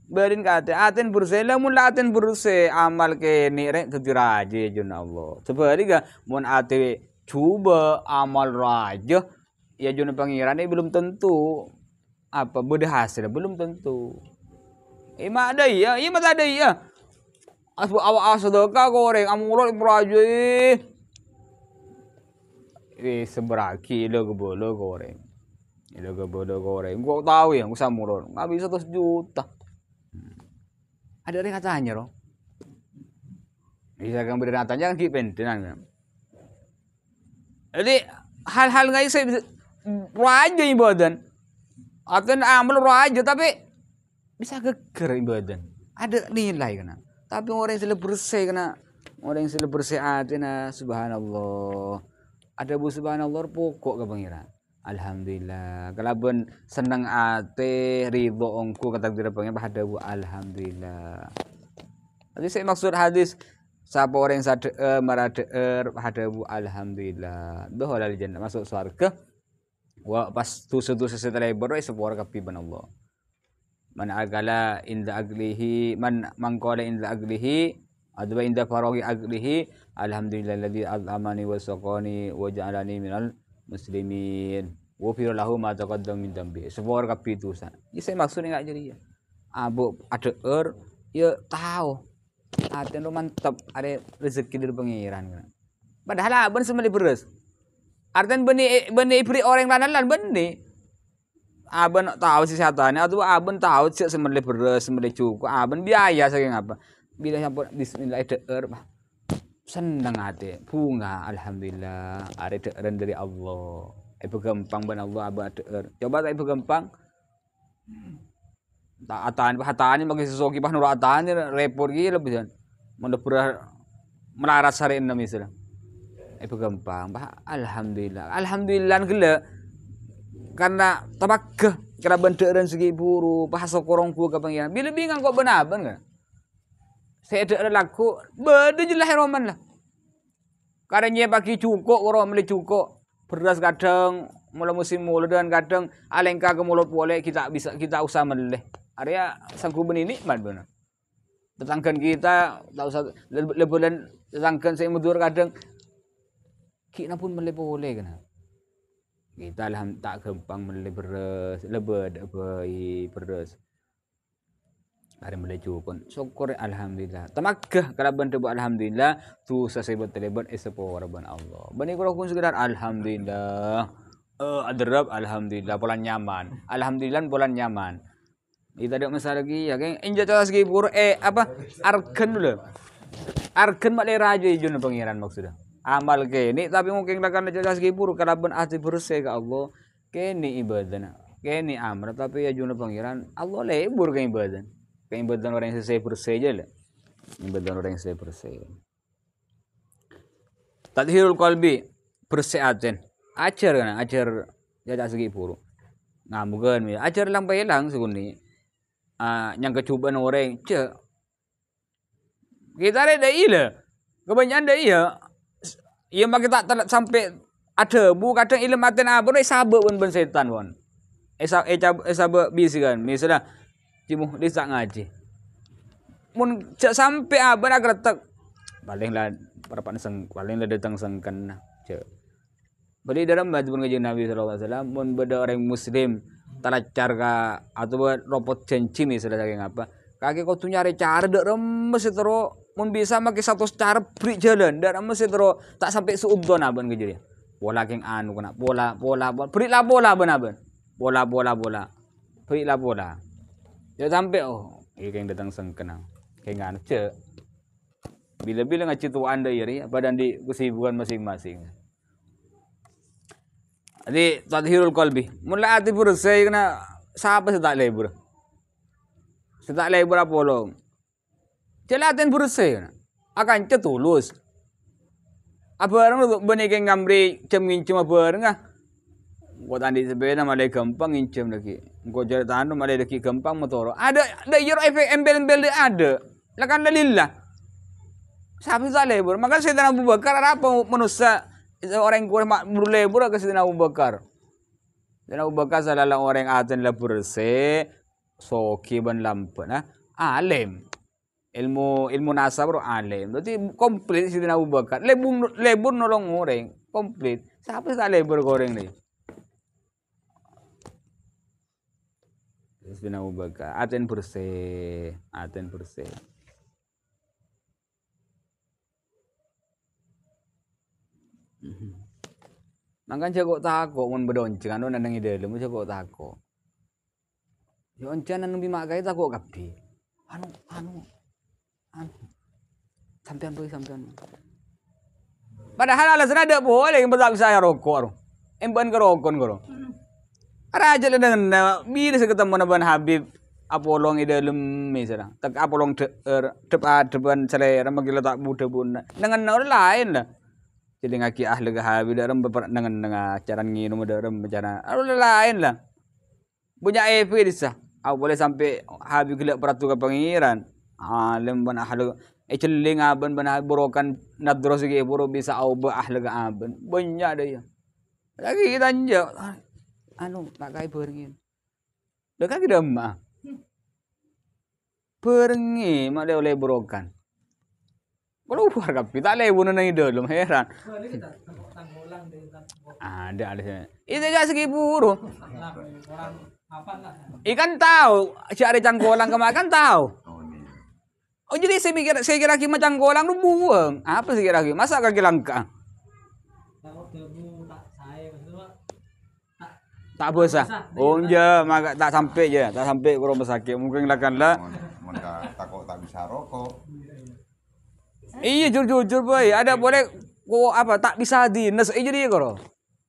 berin ka aten bersih lamun aten bersih amal ke ni rek tu raja jun Allah. Sebab ga mun ate coba amal raja ya jun pangeran ini belum tentu apa berhasil belum tentu. Ima ada iya mata ada iya. Awak sedekah goreng amulot praja seberaki lo gebolo goreng. Lo gebolo goreng. Gua tahu ya, gua samulot. Enggak bisa 100 juta. Ada orang katanya loh. Bisa kang berdatan jangan kipen tenan. Jadi hal-hal nggak bisa raja ibadan. Atau amal raja tapi bisa geger ibadan. Ada nilai kena. Tapi orang yang sudah bersih kena. Orang yang sudah bersih atina subhanallah. Ada bu subhanallah pokok ke pangeran. Alhamdulillah. Kalau ben seneng ate ridho ongku kata diri pangeran ada bu alhamdulillah. Jadi saya maksud hadis siapa orang yang sadar maradeer hadabu alhamdulillah doh halal jannah masuk surga wa pas tusu-tusu setelah berdoa sepor kapi ban Allah man agala inda aglihi man mangqala inda aglihi adwa inda faraghi aglihi alhamdulillahilladzi at'amani wa saqani wa ja'alani minal muslimin wa fi lahu ma taqaddam min dambi sepor kapi tusa ini saya maksudnya enggak jadi ya abu adeer ya tahu aten lo mantap ada rezeki dari pangeran padahal aben sembeli beres artian beni beri orang lanalan beni aben tahu sih sehatannya atau aben tahu sih sembeli beres sembeli cukup aben biaya saking apa bila sampai bismillah deer senang hati bunga alhamdulillah ada deeran dari Allah ibu gampang ban Allah abah deer coba tak ibu gampang hataan bagi sesoki pas nurut hataan repot gila bisa mendeper melarat sariin na misalnya itu gampang bah alhamdulillah gila karena tabak karena benderan segi buru pas sokorongku ke pangeran bila bingung kok benaban kan saya ada laku beda jelas roman lah karena pagi cukup orang beli cukup beras kadang mulai musim mulai dan kadang alengka ke mulut boleh kita usah meleleh area sangku benih nikmat benar tetanggan kita tak usah lebelan tetanggan saya mudur kadang kita pun meleleh boleh kan kita tak gampang meleleh beras lebed bayi beras hari meleleh cukup syukur alhamdulillah tamagah kalau bantu alhamdulillah tu selesai bertelebat esepor ban Allah bani kalau pun sekedar alhamdulillah adrab alhamdulillah pola nyaman alhamdulillah pola nyaman itu ada masalah lagi ya kan injak atas lagi pur apa arkan dulu arkan mak raja ijun pangeran maksudnya amal kene tapi mungkin lakan atas lagi pur kalau ben hati bersih ke Allah kene ibadah kene amal tapi ya jun pangeran Allah lebur ke ibadah orang yang selesai bersih aja lah ibadah orang yang selesai bersih tadhirul qalbi bersih aten ajar kan ajar ya atas lagi pur ngamukan ajar lang payelang seguni yang kecubaan orang cek kita ada iya kebanyakan ada iya mak kita sampai ada bu kadang ilmu maten apa nih sabuk pun ben setan pun sabuk bisi kan misalnya cimu disak ngaji mun cek sampai apa nak retak paling lah parapan paling lah datang sengkan cek beli dalam baju pun ngaji Nabi SAW mun beda orang muslim talacar ka atau buat robot janji misalnya kayak apa kaki kau tuh nyari cara dek remes itu mun bisa makai satu cara beri jalan dek remes itu tak sampai seudon aban kejadian bola keng anu kena bola beri lah bola benaban bola beri lah bola ya sampai ini keng datang sengkena keng anu cek bila ngaci tu anda iri badan di kesibukan masing-masing. Jadi tadhirul qalbi mulai hati bersih kena siapa setak lebur apa long jelatin bersih akan cetulus apa orang benih ke ngamri cemin cuma bareng gua tadi sebenarnya malah gampang incem lagi gua jadi tahan malah lagi gampang motor ada yer efek embel-embel ada lah kan lillah siapa setak lebur maka Sayyidina Abu Bakar apa manusia orang kurang berlebur ke Sayyidina Abu Bakar. Sayyidina Abu Bakar salah orang aten la bersih, soki ban lampu nah, alim. Ilmu nasab ro alim. Berarti komplit Sayyidina Abu Bakar. Lebur nolong orang, komplit. Siapa tak lebur goreng ni? Sayyidina Abu Bakar, aten bersih. Mangkan jago tako mun bedoncengan anu nang ide lemu jago tako. Yo oncan nang bimak kae tako kabeh. Anu. Sampean boleh sampean. Padahal alasan ada boleh yang tak bisa rokok. Emban ke rokok karo. Ara aja dengan bila ketemu naban Habib apolong ide lem misalnya. Tak apolong depan selera magila tak buta bun. Dengan orang lain lah. Jadi ngaki ahli ke Habib dalam dengan cara nginum dalam cara orang lain lah. Punya EP disah. Aku boleh sampai Habib kelak peratu ke pangeran. Alim ban ahli celing aban ban borokan nadro sige boro bisa au ba ahli ke aban. Banyak dah ya. Lagi kita anja. Anu tak kai beringin. Dekat kita mah. Beringin mak dia oleh borokan. Kalau luar kapi tak leh bunuh nang dalam heran. Ada. Itu jadi segi buru. Ikan tahu, cari cangkolang kemakan tahu. Oh jadi saya kira kira cangkolang lu buang. Apa sih kira-kira? Masa kaki langka? Tak besar. Oh iya, maka tak sampai je, tak sampai ke rumah sakit. Mungkin lakanlah. Takut tak bisa rokok. Iya jujur boy, ada boleh kok apa tak bisa dinas. Jadi koro.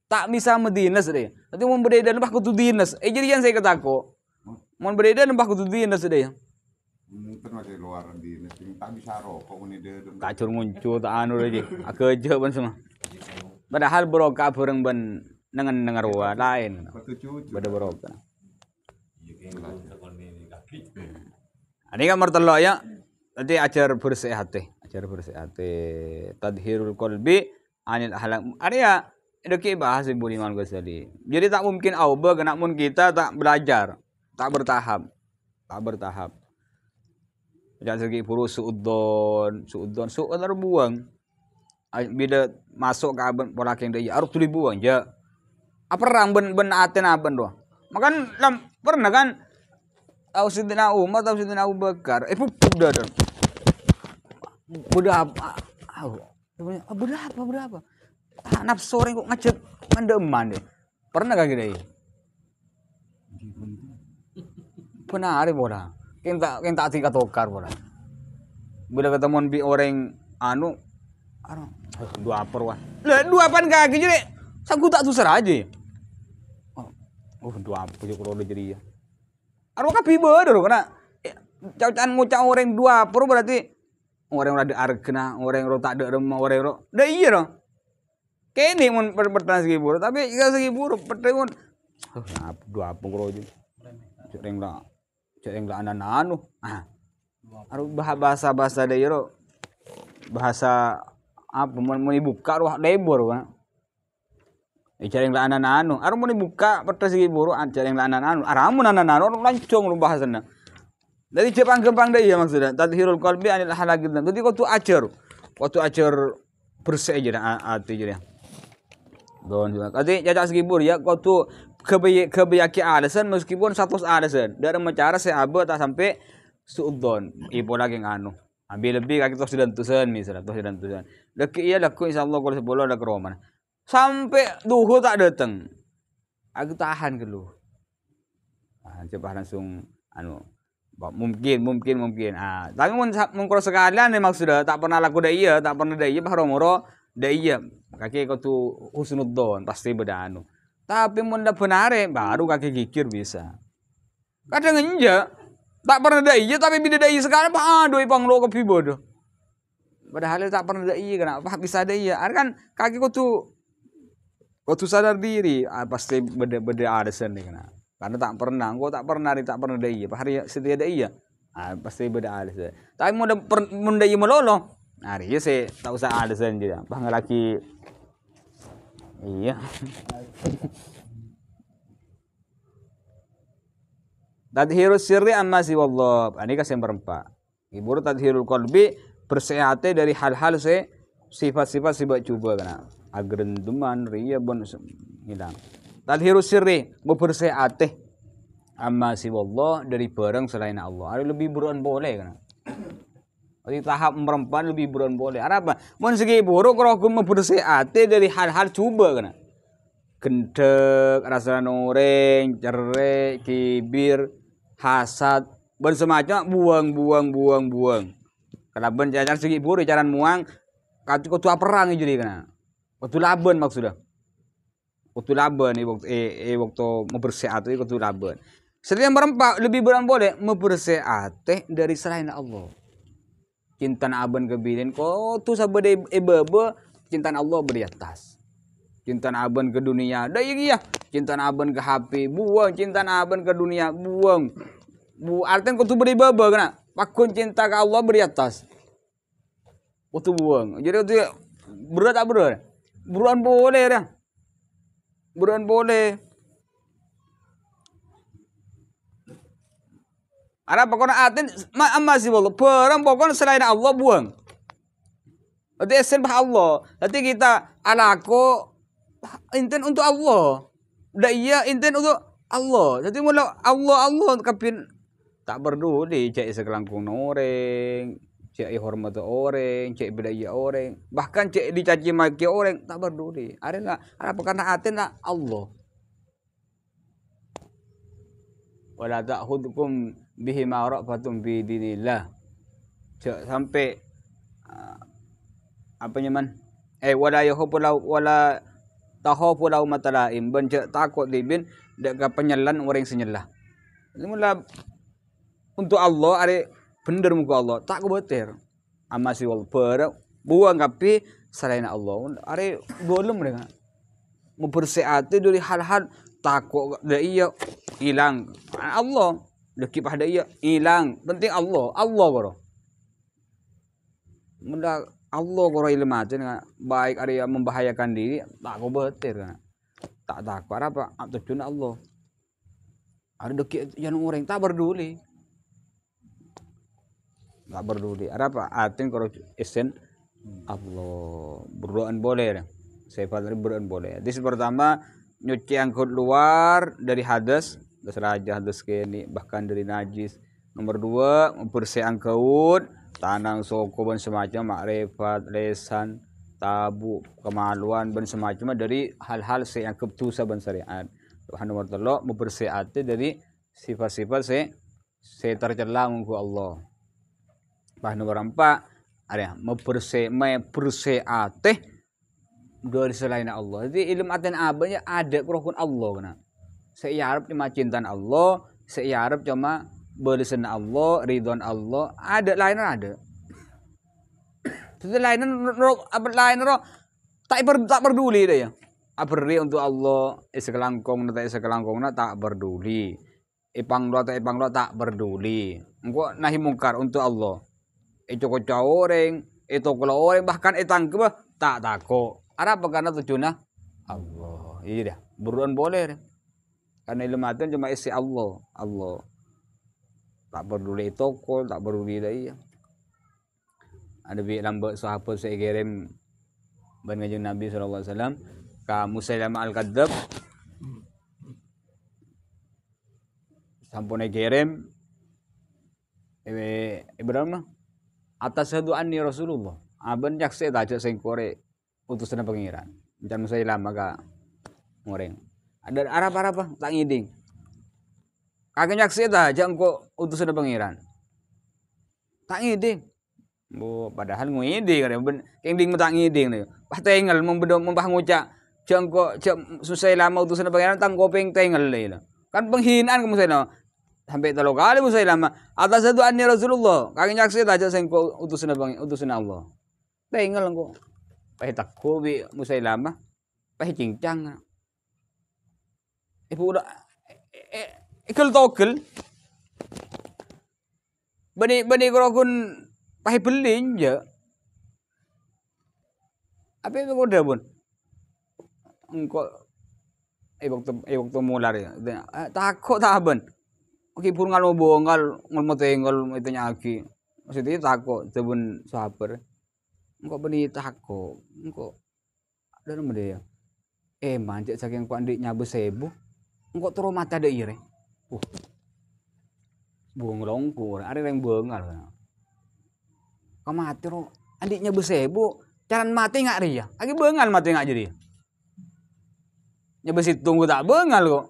Tak bisa medinas deh. Nanti mau beredar lembah kutu dinas. Jadi yang saya kataku. Mau beredar lembah kutu dinas deh. Mungkin masih luar dinas. Tak bisa rokok ini dia. Kacur muncul tak anu aja. Aku aja ban semua. Padahal beroka bareng ban dengan ruah lain. Pada beroka. Ini kan mertelok ya. Nanti ajar bersih hati. Tadhirul qalbi anil halak. Ada ya. Deki bahas Ibu Imam Ghazali. Jadi tak mungkin auba kena mun kita tak belajar, tak bertahap. Jangan segi puru suudon harus buang. Bila masuk ke aben pola keng dia harus tuli buang je. Apa rang ben aten aben doh. Makan pernah kan tahu Sidina Umar, tahu Sidina Abu Bakar. Udah. Berapa? Nafsu orang kok ngecet mandeman deh. Pernah gak gitu ya? Pernah hari bola. Kita tingkat tokar bola. Bila ketemu bi orang anu dua per wah. Lah dua pan kaki jadi. Sangku tak susah aja. Dua apa je kalau jadi ya. Aro kapi bener kena. Caucan ngucap orang dua per berarti orang ada arkena, orang tak ada remah, orang dah iya dong. Kini mun bertahan segi buru, tapi jika segi buru pertemuan, dua apa krojo, cering lah anak-anak harus bahasa deh yo, bahasa apa mau dibuka ruah lebor kan, cering lah anak-anak, harus mau dibuka pertahan segi buru, cering lah anak-anak, aramun anak-anak orang lancong lu bahasanya, dari Jepang gempang deh ya maksudnya, tadhirul qalbi anil halakid, jadi waktu ajar bersih aja hati aja. Don juga. Tadi cacat segi buru ya, kau tu kebayaki alasan meskipun satu alasan. Dari cara saya abe tak sampai suudon. Ibu lagi nganu. Ambil lebih kaki tos dan tusan misalnya tos dan tusan. Laki iya laku insyaallah kalau sebelum ada keroman. Sampai duhu tak datang. Aku tahan ke lu. Coba langsung anu. Mungkin. Tapi mun kalau sekalian memang sudah tak pernah laku dah iya, baru moro dah iya. Kaki kau tu husnudzon pasti beda anu. Tapi mun dah benar baru kaki gigir bisa. Kadang enja tak pernah dah iya tapi bila dah iya sekarang aduh ipang lo kopi bodoh. Padahal tak pernah dah iya kenapa bisa dah iya? Kan kaki kau tu sadar diri pasti beda alasan nih kenapa. Karena tak pernah dah iya. Hari setia dah iya. Pasti beda alasan. Tapi mun dah iya melolo. Hari ya saya tak usah alasan juga. Bang laki iya. Tadhirus sirri amma siwallah. Ini kasih yang berempat. Ibu tadhirul qalbi bersehate dari hal-hal sifat-sifat coba kena. Agrenduman riya bon hilang. Tadhirus sirri bersehate amma siwallah dari barang selain Allah. Ada lebih buruan boleh kena. Di tahap perempuan lebih buruan boleh. Apa? Mun segi buruk kalau aku membersihati dari hal-hal coba kena. Gendek, rasa noreng, cerai, kibir, hasad, bersemacam buang. Kalaban jalan segi buru jalan muang katu perang jadi kana. Katu laban maksudnya. Katu laban waktu mempersehat itu katu laban. Selain berempat lebih beran boleh mempersehat dari selain Allah. Cinta aban kebilin ko tu sabade ebebe cinta Allah beri atas. Cinta aban ke dunia dah iya. Cinta aban ke HP buang, cinta aban ke dunia buang. Artinya kau tu beri bebe kena. Pakun cinta ke Allah beri atas. Kau tu buang. Jadi tu berat tak berat? Beruan boleh dah. Beruan boleh. Ada pokoknya aten masih boleh. Perang pokoknya selain Allah buang. Berarti esen bah Allah. Berarti kita alako inten untuk Allah. Dah iya inten untuk Allah. Jadi mula Allah kapin tak peduli cek sekelangkung orang, cek hormat orang, cek budaya orang, bahkan cek dicaci maki orang tak peduli. Ada enggak? Ada karena aten Allah. Wala ta'khudhukum bihi ma'rafatun fi dinillah. Sampai apa nyaman? Wala yakhafu wala takhafu lau matalaim. Ben takut dibin dak penyelan orang senyelah. Mula untuk Allah ada bener muka Allah tak kebetir. Amasi wal per buang kapi selain Allah. Ada boleh mereka mempersehat dari hal-hal takut dah iya hilang. Allah dekip pada iya hilang. Penting Allah koro. Mula Allah koro ilmatin baik ada yang membahayakan diri tak kebetir kan. Tak takut apa tujuan Allah. Ada dekip yang orang tak peduli. Tak peduli. Ada apa? Atin kalau esen Allah berdoaan boleh. Saya pada berdoaan boleh. Jadi pertama nyuci angkut luar dari hadas raja hadas kini bahkan dari najis. Nomor 2 membersih angkut tanang soko dan semacam makrifat lesan tabu kemaluan dan semacam dari hal-hal yang keputusan dan syariat. Nomor 3 membersih hati dari sifat-sifat saya tercela mungku Allah. Nomor 4 ada membersih hati dari selain Allah. Jadi ilmu aten abanya ada kurang Allah kena. Saya harap cuma cintaan Allah, saya harap cuma belisan Allah, ridwan Allah, ada lain ada. Itu lain tak peduli dia ya. Abri untuk Allah, sekelangkong tak peduli. Ipang lo tak peduli. Engko nahi mungkar untuk Allah. Itu kocok orang, itu kalau orang bahkan tangkep tak takut. Ada apa karena tujuannya Allah. Iya dah, buruan boleh dah. Karena ilmu aten cuma isi Allah. Tak peduli toko, tak peduli dah iya. Ada bi lambat sahabat saya kirim ban kanjeng Nabi sallallahu alaihi wasallam ka Musailamah al-Kadzdzab. Sampun kirim Ibrahim atas sadu anni Rasulullah. Aben jakse ta sing kore utusan pengiran. Jangan Musailamah ka ngoreng. Ada arah-arah tak ngiding. Kagak nyaksi ta jang kok utusan pengiran. Tak ngiding. Padahal ngiding kan kending tak ngiding nih. Pas tengel membah ngucak jang kok Musailamah utusan pengiran tang kopeng tengel le. Kan penghinaan ke Musailamah. Sampai 3 kali Musailamah atas satu anni Rasulullah. Kagak nyaksi ta jang kok utusan Allah. Tengel kok. Pai takko bi Musailamah. Pai cincang. Ibu udah ikal tokel bani kerokun pakai belin je apa itu udah pun engkau waktu mular ya takut tak ben oke pun kalau bongal ngomong tenggol itu nyaki maksudnya takut sebun sabar engkau bani takut engkau ada nama dia mancik saking kuandik nyabu sebu engkau terus mata ada ire. Buang longkur, ada yang bengal. Kau mati ro, adiknya besebu, jangan mati nggak dia. Lagi bengal mati nggak jadi. Nyebesi tunggu tak bengal kok.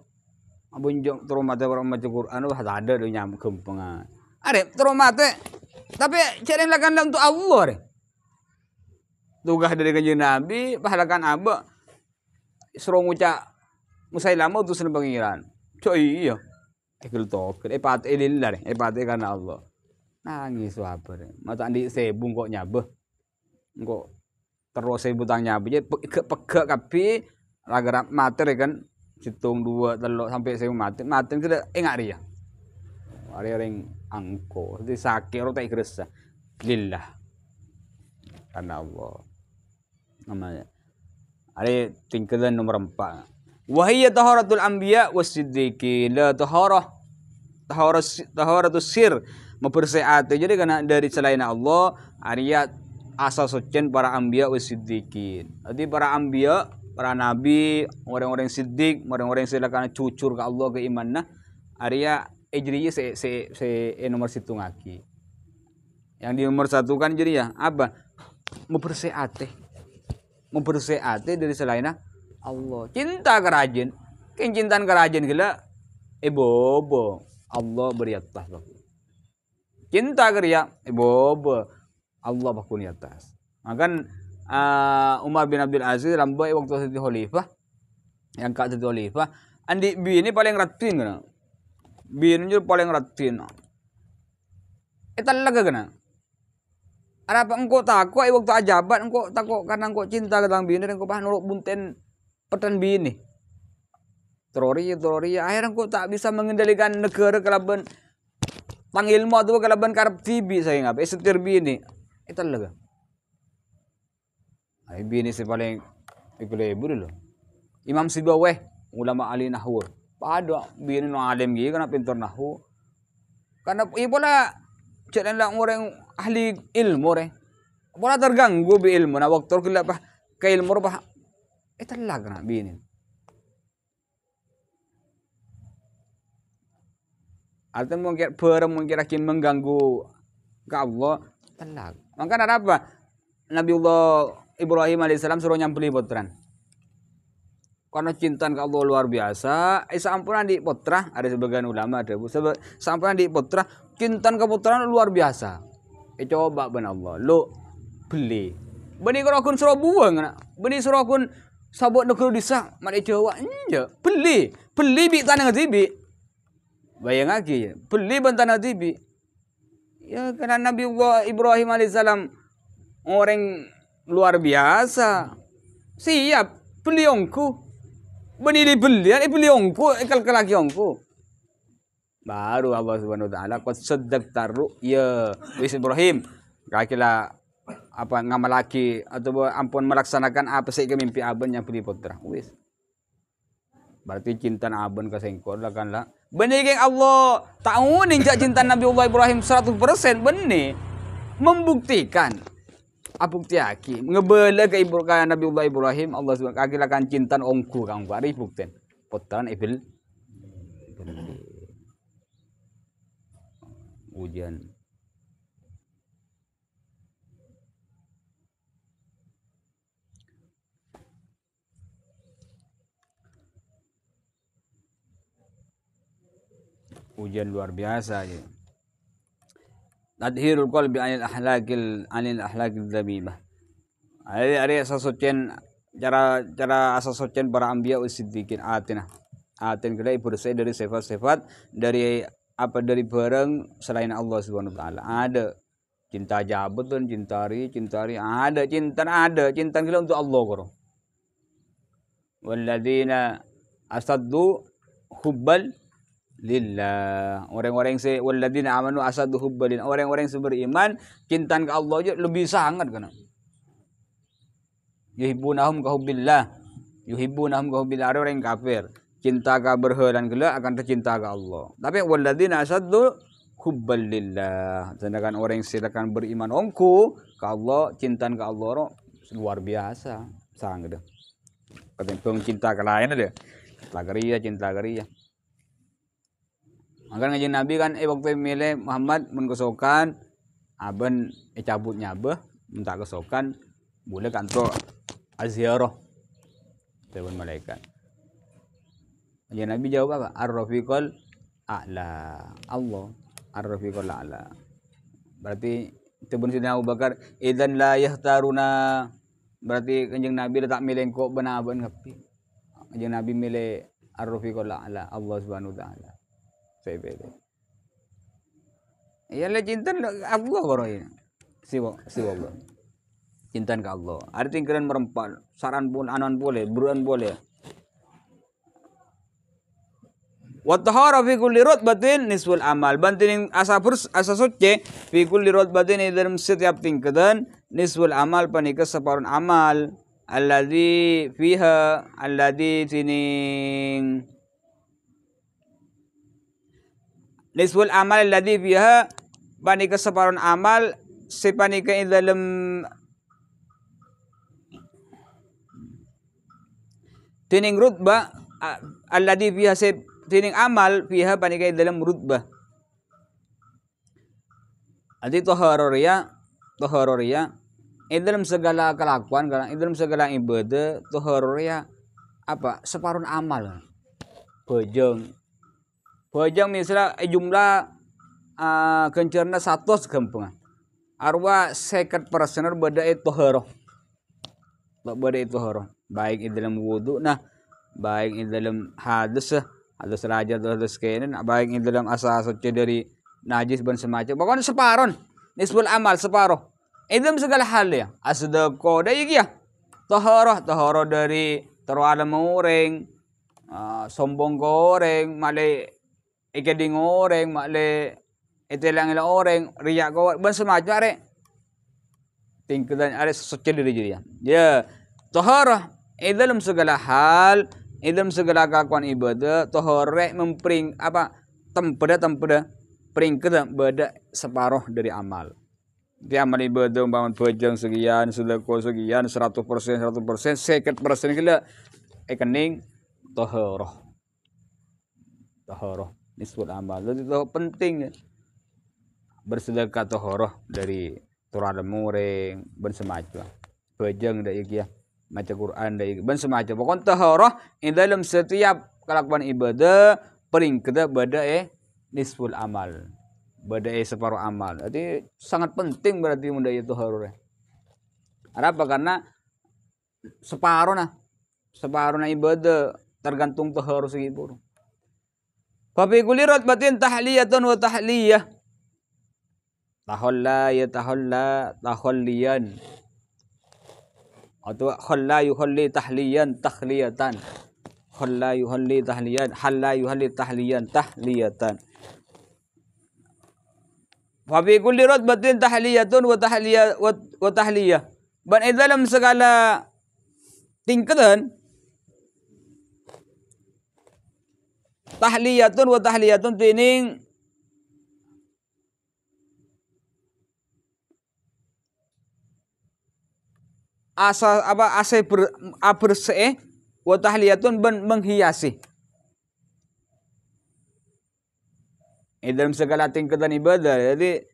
Abun jong terus mati orang baca Quran, wah tak ada dia nyam kempengan. Ada terus mati, Tapi cara yang lakukan untuk Allah deh. Tugas dari kanjeng Nabi, pahalakan abah suruh ngucap Musailamah utusan pangeran. Iya. Ikul toket, pate lillah deh, pate karena Allah. Nangis apa deh. Mata andi sebung kok nyabeh. Kok terus sebutang nyabeh, pegak kapi, lagar mater kan, hitung 2, 3 sampai sebung mati kita ingat dia. Hari orang angko, jadi sakit orang tak ikhlas. Lillah. Karena Allah. Namanya. Hari tingkatan nomor 4. Wahiyya taharatul anbiya wasiddiqin. La taharatus sir. Mempersehat. Jadi karena dari selain Allah, Arya asal sucian para anbiya wasiddiqin. Jadi para anbiya, para nabi, orang-orang siddiq, orang-orang yang silakan cucur ke Allah ke imanna, Arya ejrinya nomor 1 ngaki. Yang di nomor 1 kan jadi ya apa? Mempersehat. Mempersehat dari selain Allah. Cinta kerajin. Cintaan kerajin gila bobo. Allah beri atas baku. Cinta kerja bobo. Allah baku ni atas. Makan Umar bin Abdul Aziz lambai waktu jadi khalifah. Yang kak jadi khalifah, andi bini paling ratin kena. Bini paling ratin. Talaga kena. Apa engkau takut waktu ajabat engkau takut karena engkau cinta ketang bini engkau pah nurut bunten petan bini. Terori akhirnya engkau tak bisa mengendalikan negara kelaban pangilmu atau kelaban karep tibi saya ngapa setir bini. Talaga. Ai bini si paling iklebu dulu. Imam Sibaweh ulama ahli nahwu. Pada bini no alim gitu karena pintar nahwu. Karena ibola janganlah orang ahli ilmu re. Bola terganggu bi ilmu na waktu kila pa ke ilmu pa talaga na bini. Artinya mungkin akan mengganggu ke Allah talaga. Maka ada apa? Nabiullah Ibrahim alaihissalam suruh nyampeli potran. Karena cinta ke Allah luar biasa, sampunan di putra, ada sebagian ulama ada sampunan di putra, cinta ke putra luar biasa. Coba ben Allah, lo beli. Beni kalau akun suruh buang, beni suruh akun sabot negeri desa, mari Jawa, enggak, beli bi tanah tibi. Bayang lagi, beli ben tanah tibi. Ya karena Nabi Ibrahim alaihissalam orang luar biasa, siap beli ongku. Beni beli ongku, ikal lagi ongku. Baru Allah Subhanahu wa taala qad saddaqta ru'ya wis Ibrahim kakila apa ngamalaki atau ampun melaksanakan apa sih mimpi aben yang beli putra wis berarti cinta aben ka sengkor lah kan lah benih geng Allah tahu ninja cinta Nabi Allah Ibrahim 100% benih membuktikan abukti aki ngebela ke ibu ka Nabi Allah Ibrahim Allah Subhanahu kakila kan cinta ongku kang bari bukten putan ibil ujian luar biasa ya. Tadhirul qalbi anil ahlakil dzamimah. Ari asasocen cara asasocen para anbiya usiddiqin atin kira bersih dari sifat-sifat dari apa dari barang selain Allah Subhanahu wa taala. Ada cinta jabatan, cintari, ada cinta kita untuk Allah karo. Walladzina asaddu hubbal lillah. Orang-orang walladzina amanu asaddu hubbal lillah. Orang-orang yang beriman cinta ke Allah aja lebih sangat kana. Yuhibbunahum ka hubbillah. Orang yang kafir. Cinta ke berhala gila akan tercinta ke Allah. Tapi walladzina asaddu hubbal lillah. Sedangkan orang yang silakan beriman ongku ke Allah, cinta ke Allah luar biasa. Sangat dah. Ketimbang cinta ke lain ada. Cinta geria. Maka ngajin Nabi kan waktu milih Muhammad mengesokan aben cabut nyabeh minta kesokan boleh kantor aziarah. Dewan malaikat. Ya Nabi jawab apa? Ar-Rafiqul A'la. Allah Ar-Rafiqul A'la. Berarti itu pun Sidina Abu Bakar idzan la yahtaruna, berarti Kanjeng Nabi tak milih kok benaban ngapi. Kanjeng Nabi milih ar-rafiqul a'la Allah Subhanahu wa taala. Saya pilih. Ya le cinta Allah baru ini. Siwa Allah. Cinta ke Allah. Ada tingkaran merempat, saran pun anan boleh, buruan boleh. Wa tahara fi kulli rutbatin nisful amal. Bantin asa suci fi kulli rutbatin dalam setiap tingkatan nisful amal panika separuh amal. Alladzi fiha alladzi tining nisful amal alladzi fiha panika separuh amal sepanika dalam tining rutbah alladzi fiha tining amal fiha panika dalam rutbah. Adi toharoria dalam segala kelakuan, dalam segala ibadah toharoria apa separuh amal. Bojong misalnya jumlah kencerna 100 gampang. Arwah 50% beda toharoh. Beda toharoh. Baik dalam wudu nah, baik dalam hadis raja atau hadis kenen, baik dalam asa suci dari najis dan semacam. Pokoknya separuh. Nisbul amal separuh. Dalam segala hal ya. Asdaqo da ya. Taharah dari terwalam orang, sombong orang, male ikading orang, male itelang orang, riak ko dan semacam are. Tingkatan are suci dari dia. Ya. Taharah dalam segala hal, dalam segala kelakuan ibadah, taharah mempering apa tempeda peringkat beda separuh dari amal. Di amal ibadah umpama bojong sekian, sedekah sekian, 100%, 50% kila kening taharah nisbul amal. Jadi itu penting bersedekah taharah dari turada muring ben semacam. Bojong dak iki ya, maca Quran dak iki ben semacam. Pokon taharah dalam setiap kelakuan ibadah peringkat beda nisful amal. Beda separuh amal. Jadi sangat penting berarti munda itu harus. Apa? Karena separuh ibadah tergantung tahar segitu. Fa fi kulli ratbatin tahliyatun wa tahliyah. Tahalla ya tahalliyan. Atau khalla yuhalli tahliyan tahliyatan. Khalla yuhalli tahliyan, halla yuhalli tahliyan tahliyatan. Fa fi kulli ratbatin tahliyatun wa tahliyah. Dan dalam segala tingkatan tahliyatun wa tahliyatun tining bersih wa tahliyatun menghiasi. Dalam segala tingkatan ibadah. Jadi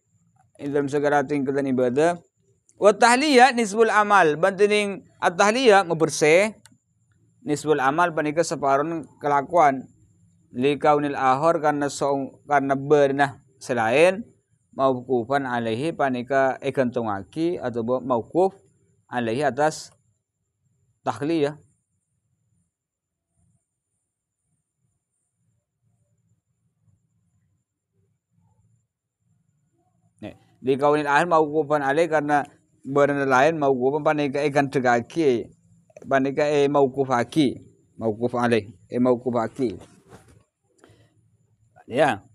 dalam segala tingkatan ibadah wa tahliyah nisbul amal. Bantining at-tahliyah ngebersih nisbul amal panika separuh kelakuan. Likaunil ahor karena bernah selain mauqufan alaihi panika egantungaki atau mauquf alaihi atas tahliyah. Di kaunil akhir mauqufan alaih karena benar lain mauqufan panika ikan tegaki panika mauqufaki mauquf alaih mauqufaki ya.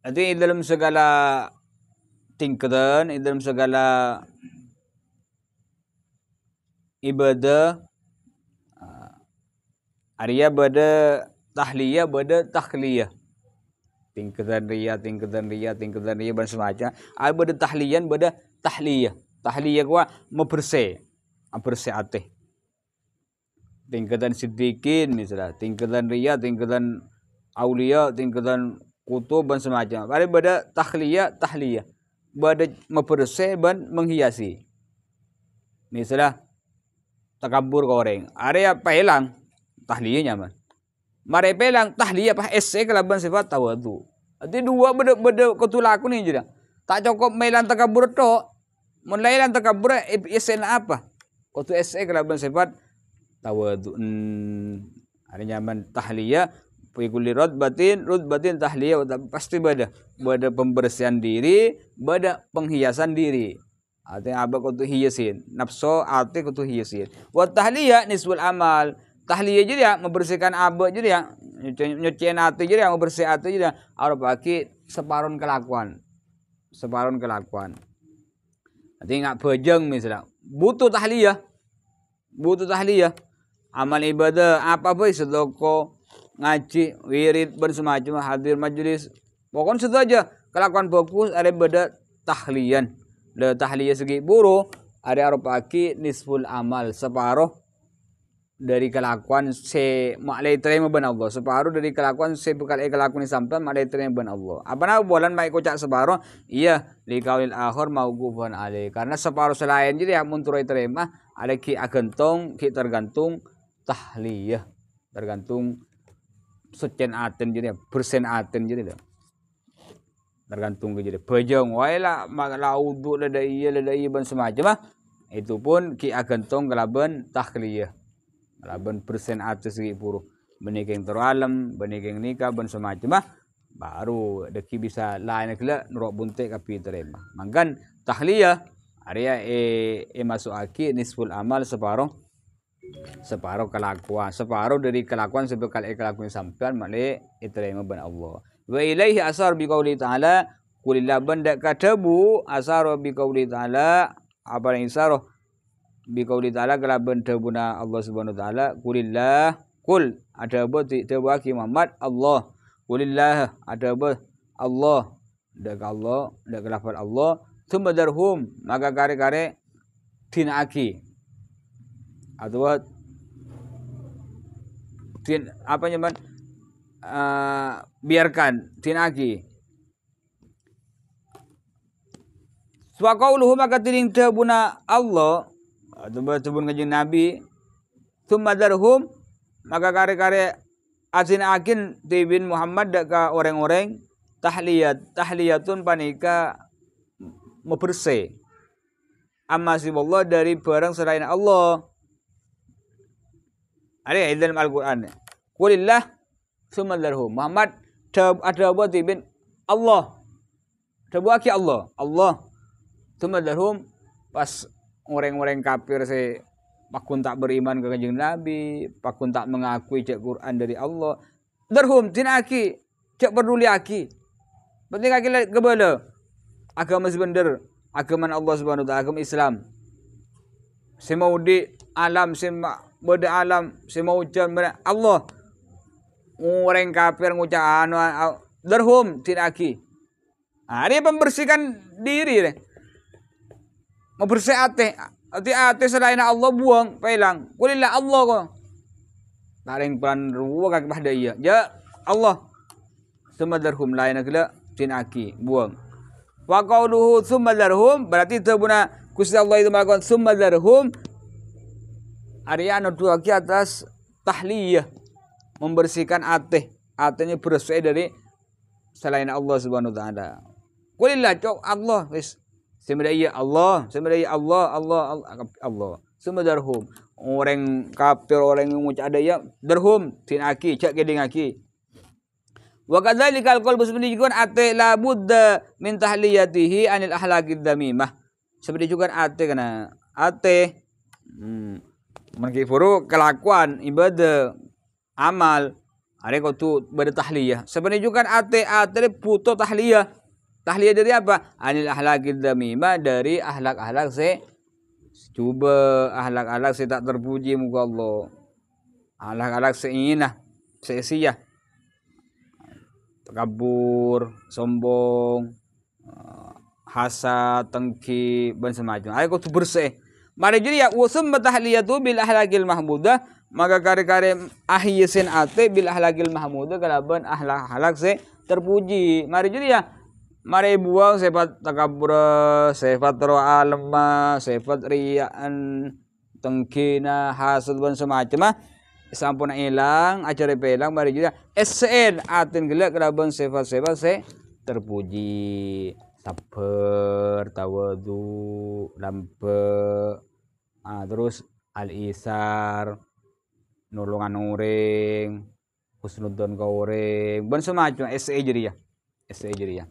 Jadi dalam segala tingkatan, dalam segala ibadah Arya bada tahliyah bada takhliyah. Tingkatan ria dan semacam. Ada tahliyan, ada tahliyah. Tahliyah kuah membersih hati. Tingkatan siddiqin misalnya, tingkatan ria, tingkatan aulia, tingkatan kutub dan semacam. Ada tahliyah. Ada membersih dan menghiasi. Misalnya takabur goreng. Ada pelang tahliyahnya man. Mare pelang tahliyah apa esse kelaban sifat tawadu. Ati dua beda ketulaku nih jadi. Tak cukup mailan takabur tok. Mun lailan takabur isen apa? Kutu ese kalaban sifat tawadun. Ada nyaman tahliyah fi kulli rutbatin tahliyah pasti beda pembersihan diri, beda penghiasan diri. Artinya apa kutu hiasin, nafsu arti kutu hiasin. Wa tahliyah nisbul amal. Tahliyah jadi ya membersihkan aba jadi ya nyuciin hati jadi ya membersih hati jadi ya harus pakai separuh kelakuan. Nanti nggak bejeng misalnya butuh tahliyah. Amal ibadah apa sedekah, ngaji, wirid bersemacam hadir majelis. Pokoknya itu aja kelakuan bagus ada beda tahliyan. Le tahliyah segi buruk ada harus pakai nisful amal separuh dari kelakuan maklai terima ben Allah, separuh dari kelakuan bekal kelakuan sampai maklai terima ben Allah. Apa nak bulan mai kocak separuh? Iya, li kaulil akhir mauqufan alai. Karena separuh selain jadi yang munturai terima ada ki tergantung tahliyah, tergantung secen aten jadi persen aten jadi tergantung jadi bejong wae lah laudu lada iya ban semacam itu pun ki agentong kelaban tahliyah. Laban persen atas segi puru benikeng teralam benikeng nikah ben semacam baru deki bisa lain kela nurok bunte kapi terima mangkan tahliyah area masuk aki nisful amal separuh kelakuan separuh dari kelakuan sebekal kelakuan sampean male terima ben Allah wa ilaihi asar bi qauli ta'ala qulillah banda katabu asar bi qauli ta'ala apa yang isarah bi qauli ta'ala kalaban tabuna Allah Subhanahu wa taala qulillah kul ada apa tawaki Muhammad Allah qulillah ada apa Allah dak lafal Allah thumma darhum maka kare-kare tinaki atau apa nyaman biarkan tinaki wa qauluhu maka tiring tabuna Allah atau bertubun kanjeng Nabi thumma darhum maka kare-kare asin akin tibin Muhammad ka orang-orang tahliyatun panika membersih amma siballah dari barang selain Allah ada dalam Al-Qur'an qulillah thumma darhum Muhammad ada buat tibin Allah tabuaki Allah thumma darhum pas orang-orang kafir pakun tak beriman ke kanjeng Nabi, pakun tak mengakui cek Quran dari Allah. Darhum tinaki, cek peduli aki. Penting aki kebala. Agama sebenar, agama Allah Subhanahu wa taala, agama Islam. Semau di alam, beda alam, semau ucap Allah. Orang kafir ngucap darhum tinaki. Dia membersihkan diri deh. Membersih ate selain Allah buang pelang kulillah Allah ko taring pelan ruwa kaki pada iya ja Allah sumadarhum lain kala tinaki buang wa qauluhu sumadarhum berarti tabuna Gusti Allah itu melakukan sumadarhum ariana dua ki atas tahliyah membersihkan atenya bersih dari selain Allah Subhanahu wa taala kulillah cok Allah wis Semadaya Allah. Semadarhum. Orang kafir, orang yang mengucap adaya, darhum, tinaki, cak gedeng aki. Wa kadzalika al-qalbu seperti juga ate la budda min tahliyatihi anil ahlakid damimah. Seperti juga ate kana ate mengkifuru kelakuan ibadah amal are ko tu bertahliyah. Seperti juga ate puto tahliyah. Tahliyah dari apa? Anil ahlakid damimah dari ahlak-ahlak coba ahlak-ahlak tak terpuji muka Allah. Ahlak-ahlak seinah, sia-sia. Takabur, sombong, hasad, tengki, dan semacam. Ayo kau tu bersih. Mari jadi ya usum tahliyatu bil ahlakil mahmudah maka kare-kare ahyisin ate bil ahlakil mahmudah kalaban ahlak-ahlak terpuji. Mari jadi ya mari buang sifat takabur, sifat ro'alma, sifat riya'an, tengkina, hasad dan semacam sampun ilang acara pelang mari juga SN aten gelak kelaban sifat-sifat terpuji sabar tawadu lampe terus al-isar nolongan orang husnudzon ka orang ban semacam SE jadi ya SE jadi ya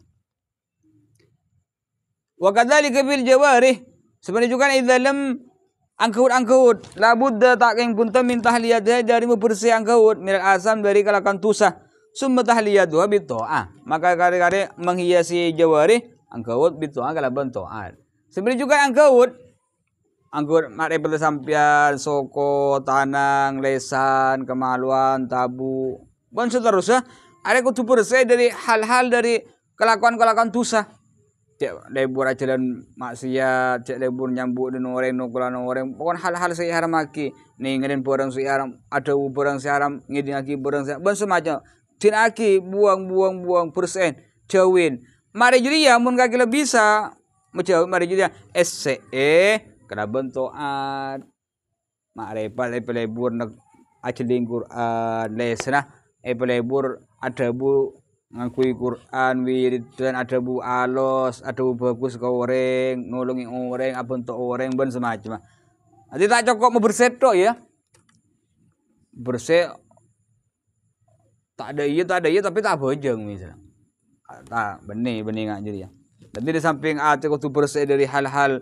wa kadzalika bil jawarih sebenarnya juga di dalam angkut labudda tak yang punta min tahliyatnya dari membersih angkut minal asam dari kalakan tusah summa tahliyatu bito'ah maka kare-kare menghiasi jawarih angkut bito'ah kalaban to'at sebenarnya juga angkut daripada sampian soko tanang lesan kemaluan tabu dan seterusnya ada kutu bersih dari hal-hal dari kelakuan tusah cek lebur ajaran maksiat cek lebur nyambut dan orang nukulan orang pokoknya hal-hal saya haram aki ninggalin barang saya haram ada barang saya haram ngiding aki barang saya ban semacam tin aki buang persen jauhin mari jadi ya mun kaki lebih bisa menjauh mari jadi SCE kena bentoan mak repal lebur nak ajaling Quran lesna lebur ada bu ngakui Quran wirid dan ada bu alos ada bu bagus ke orang nolongi orang apa untuk orang ben semacam nanti tak cukup mau berseto ya bersih tak ada iya tapi tak bojeng misalnya tak benih nggak jadi ya nanti di samping ada kutu bersih dari hal-hal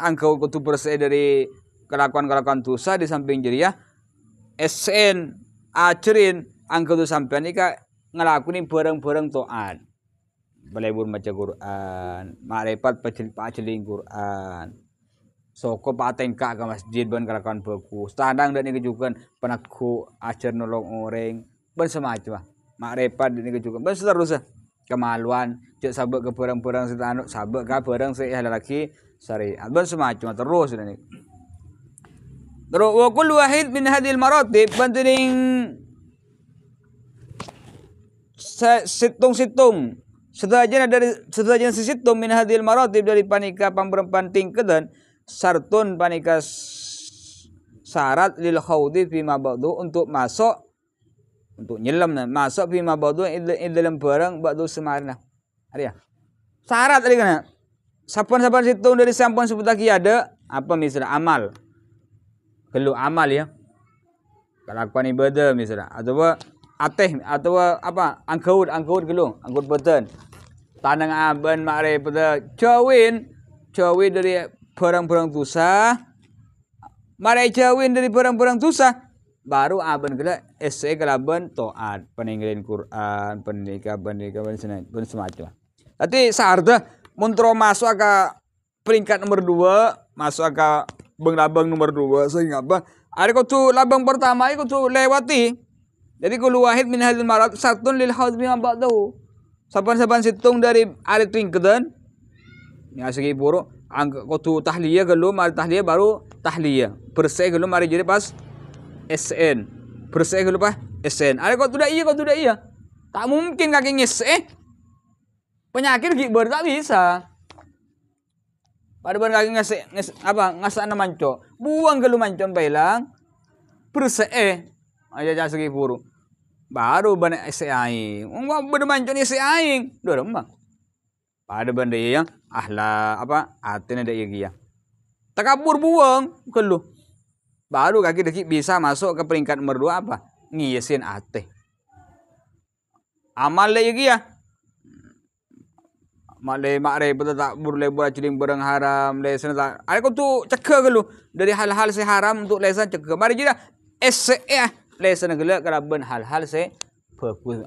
engkau kutu bersih dari kelakuan dosa di samping jadi ya SN ajarin engkau tu sampean ika ngelakuin barang-barang to'at belebur maca Quran makrifat paceling Quran soko patengka ke masjid ban kelakuan bagus tandang dan ini juga penaku ajar nolong orang ban semacam makrifat dan ini juga ban seterusnya kemaluan cek sabak ke barang-barang setanuk sabak ke barang hal lagi syariat ban semacam terus ini terus wa kullu wahid min hadhil maratib banturing situng sedajan situng min hadil maratib dari panika pamperempan tingkedan sartun panika syarat lil khawdi fima ba'du untuk masuk untuk nyelam masuk fima ba'du dalam barang ba'du semarna ada ya syarat tadi kan sapan situng dari sampun sebutaki ada apa misalnya amal kalau amal ya kelakuan ibadah misalnya atau ateh atau apa angkut gelung angkut beten tanang aban makre pada jawin dari barang-barang dosa mare jawin dari barang-barang dosa baru aban gela SE kelaban toat peninggalin Quran penikah semacam tapi sarda muntro masuk ke peringkat nomor 2 masuk ke labang nomor 2 sehingga apa ada kau tu labang pertama itu tu lewati jadi kalau wahid min hadil marat satun lil haud bima ba'dahu. Saban-saban situng dari arit ringkedan. Ya segi puro kutu tahliyah kalau mari tahliyah baru tahliyah. Bersih kalau mari jadi pas SN. Bersih kalau pas SN. Ada kau tidak iya. Tak mungkin kaki ngese. Penyakit gibar tak bisa. Pada ban kaki ngese ngasana manco. Buang kalau mancon bailang. Bersih aja segi puro. Baru bana ese aing. Bana mancon ese aing. Dorong bang. Pada benda yang ahla aten ada iya. Takabur buang kelu. Baru kaki deki bisa masuk ke peringkat nomor 2 apa? Ngiyesin ate. Amal le iya. Male makre betul tak burlebur aciling barang haram lesan tak. Ada kau tu cekah kelu dari hal-hal seharam untuk lesan cekah. Mari jeda ese lesan gelak keraban hal-hal bagus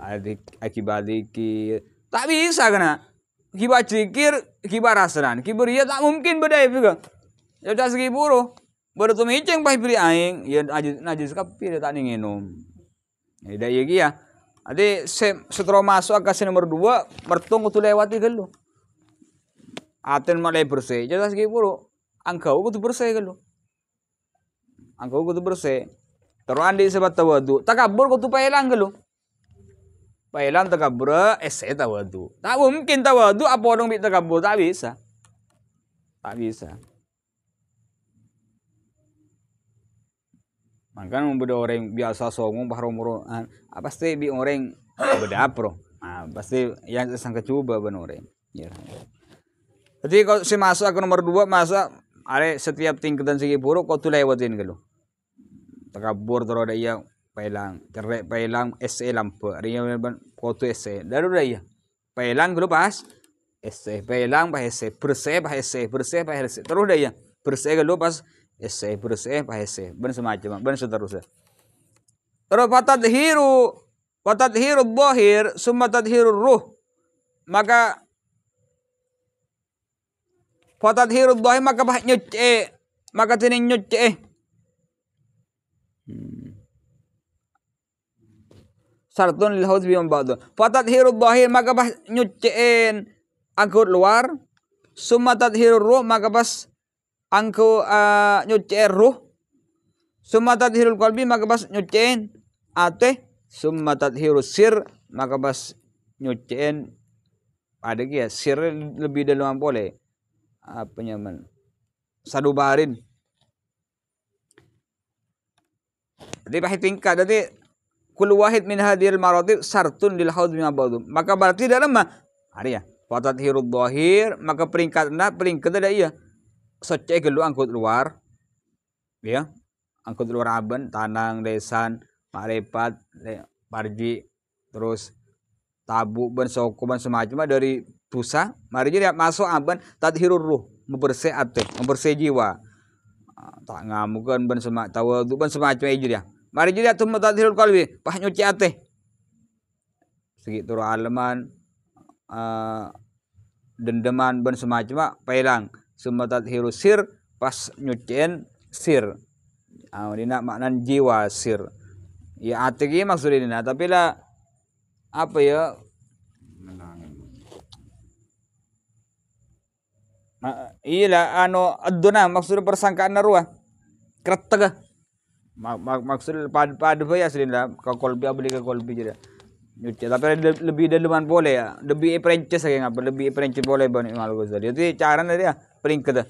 akibat dikir tak bisa kena akibat zikir akibat rasaran kibar ya tak mungkin bedai juga ya tak segi buru baru tu miceng pai pilih aing ya najis kapi tak ninginum ya iya ya ade setelah masuk ke nomor 2 bertung tu lewati gelu aten malai bersih jadi segi buru angkau tu bersih gelu angkau tu bersih terus andi sebat tawadu takabur kau tu pailang gelu pailang takabur ese tawadu tak mungkin tawadu apa orang bi takabur tak bisa Makan beda orang biasa songong bahromoro pasti bi orang beda pro. Pasti yang sangka coba ben orang. Ya. Jadi kalau si masuk ke nomor 2 masa are setiap tingkatan segi buruk kau tuh lewatin gitu. Takabur terus ada yang pelang, cerai pelang SE lampu, ada yang kau tuh SE. Lalu ada ya pelang dulu pas SE, pelang pas SE, bersih pas SE, bersih pas SE. Terus ada ya bersih dulu pas SE, bersih pas SE. Ben semacam, ben seterusnya. Terus fatadhiru dhahir, summa tadhiru ruh. Maka fatadhiru dhahir maka bah nyuci, maka tinin nyuci. Sartun lil haud bima ba'du. Fatadhiru dhahir maka bah nyuciin angkut luar, summa tadhiru ruh maka pas angku nyuciin ruh, summa tadhiru qalbi maka pas nyuciin ate, summa tadhiru sir maka pas nyuciin ada ya sir lebih dalam boleh apa nyaman sadubarin. Jadi bahaya tingkat jadi kul wahid min hadhil maratib sartun lil haud bima ba'du. Maka berarti dalam mah hari ya fatadhiru dhahir maka peringkat ada iya socek gelu angkut luar ya angkut luar aben tanang desan marepat parji terus tabu ben soko ben semacam dari tusa mari jadi masuk aben tadhirur ruh membersih ate membersih jiwa tak ngamukan ben semak tahu ben semacam itu dia mari jadi atum tadhirul qalbi pah nyuci ate segi turu aleman dendeman ben semacam pelang summa tadhiru sir pas nyuciin sir dina maknan jiwa sir ya ate ki maksudnya tapi lah apa ya iya aduna maksud persangkaan narua kretek maksud padu ya aslinya ke kolbi abli ke kolbi jadi nyuci tapi lebih daleman boleh ya lebih perences kayak ngapa lebih perences boleh bani Imam Ghazali jadi cara dia peringkat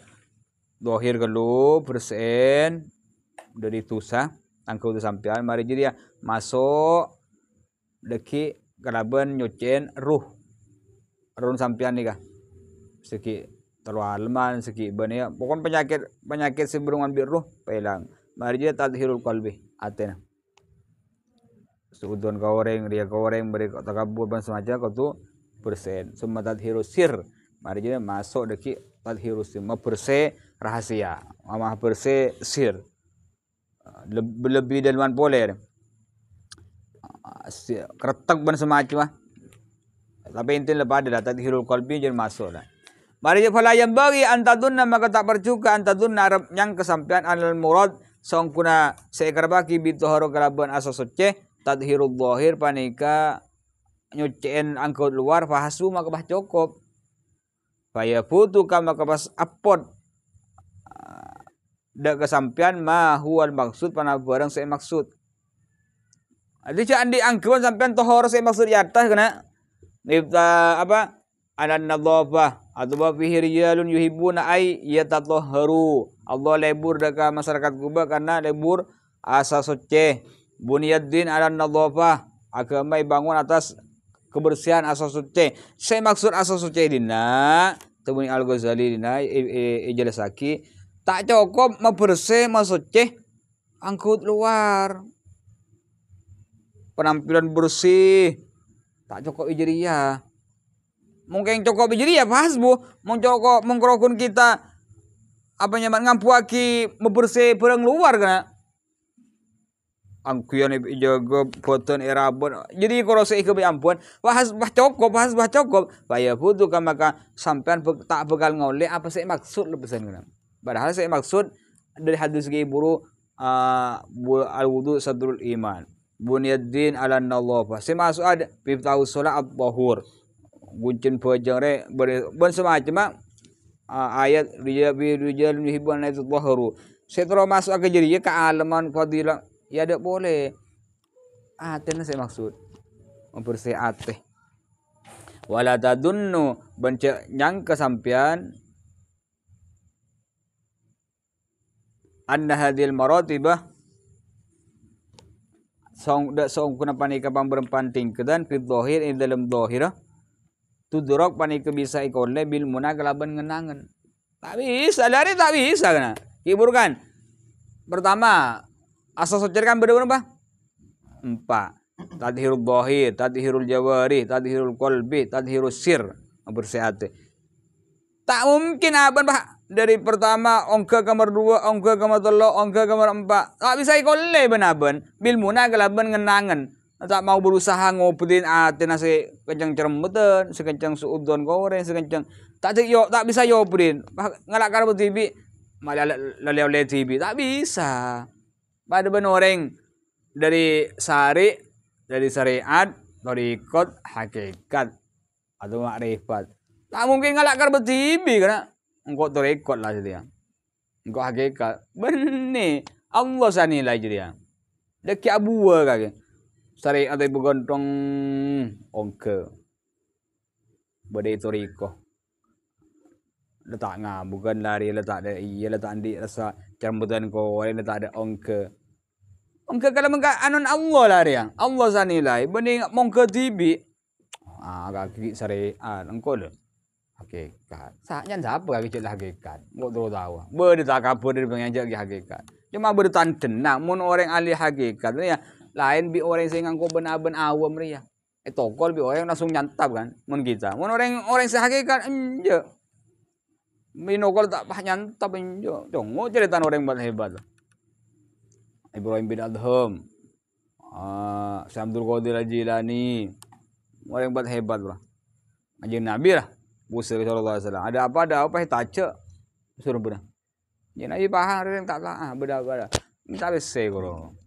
dohir gelu persen dari tusa angkau tu sampean mari jadi ya masuk deki kalaban nyucin ruh sampean nih kah seki terlaluan seki bani ya pokoknya penyakit sebelum ambil ruh pelang mari jadi tadhirul qalbi atena sudon goreng dia goreng beri takabur ban semacam kau tu persen semua tadhiru sir mari jadi masuk deki tadhiru sir bersih rahasia mama bersih sir lebih dalaman boleh kretek ban semacam tapi intinya lepas ada tadhirul qalbi jadi masuk lah mari jadi fala yang bagi antadunna maka tak percuka antadunna arab yang kesampean alal murad songkuna seekar baki bituharo kalaban asas suci tadhirul dhahir panika nyuciin angkut luar fahasu maka bah cukup faya putu kama pas apot dak kesampean ma huwal maksud pana barang saya maksud adi cak andi angkut sampean tohor saya maksud di atas kena nibta apa ada nadhafah atau fihi rijalun yuhibbuna ay yatatahharu Allah lebur daka masyarakat Kuba karena lebur asas suci bunyaddin ala nadhafah agama dibangun atas kebersihan asas suci saya maksud asas suci dina temui Al-Ghazali dina ijelasaki tak cukup membersih suci angkut luar penampilan bersih tak cukup ijriyah mungkin cukup ijriyah hasbu mau cukup mengkrokun kita apa nyaman ngampuaki membersih perang luar kena angkian ijaga boten erabon jadi kalau saya ikut ampun bah cukup bahaya butuh maka sampean tak bekal ngoleh apa saya maksud lepesan kena padahal saya maksud dari hadis giburu al-wudu sadrul iman bunyaddin ala nadhafah saya masuk ada bibtahu sholat at-tahur guncin pojang re ben semacam ayat rijal yuhibbun itu tahuru saya terus masuk ke jadi kealaman fadilah ya tidak boleh atena saya maksud membersih ateh wala tadunnu benca nyangka sampean anna hadhil maratibah song kuna panika pamberempan tingkedan fit dohir in dalam dohira tudrok panika bisa ikole bil muna kelaban ngenangan. Tak bisa, dari tak bisa kan. Hibur kan. Pertama, asal socer kan berapa? 4. Tadhirul dohir, tadhirul jawari, tadhirul kolbi, tadhirul sir. Bersehat. Tak mungkin aban bah dari pertama ongke kamar 2, ongke kamar 3, ongke kamar 4. Tak bisa ikole benaben bil muna kelaban ngenangan. Tak mau berusaha ngopetin ate nasi kencang ceremeten, sekencang suudon goreng, sekencang tak bisa yopetin. Ngalak karbo TV malah lele TV tak bisa. Pada benoreng dari syariat, dari ikut hakikat atau makrifat. Tak mungkin ngalak karbo TV karena engkau terekod lah dia. Engkau hakikat. Benih Allah sanilai dia. Dekat abuah kage. Syariat atau bergontong ongke. Badai toriko. Letak bukan lari letak ada iya letak andi rasa cambutan ko letak ada ongke. Ongke kalau mengka anon Allah lari yang Allah sanilai bening mongke tibi. Kaki syariat engko le. Hakikat. Saknya siapa kaki cek hakikat. Engko tahu tahu. Berde tak kabur dari pengajak hakikat. Cuma bertanten nak mun orang ahli hakikat ya lain bi orang sing nganggo ben-ben awam ria. Tokol bi orang langsung nyantap kan mun kita. Mun orang sehakikat enje. Minokol tak pah nyantap enje. Dongo cerita orang hebat. Ibrahim bin Adham. Syekh Abdul Qadir Al-Jilani. Orang hebat bro. Aja Nabi lah. Musa sallallahu alaihi wasallam. Ada apa tace. Suruh benar. Ya Nabi pahang orang tak beda. Minta bese koro.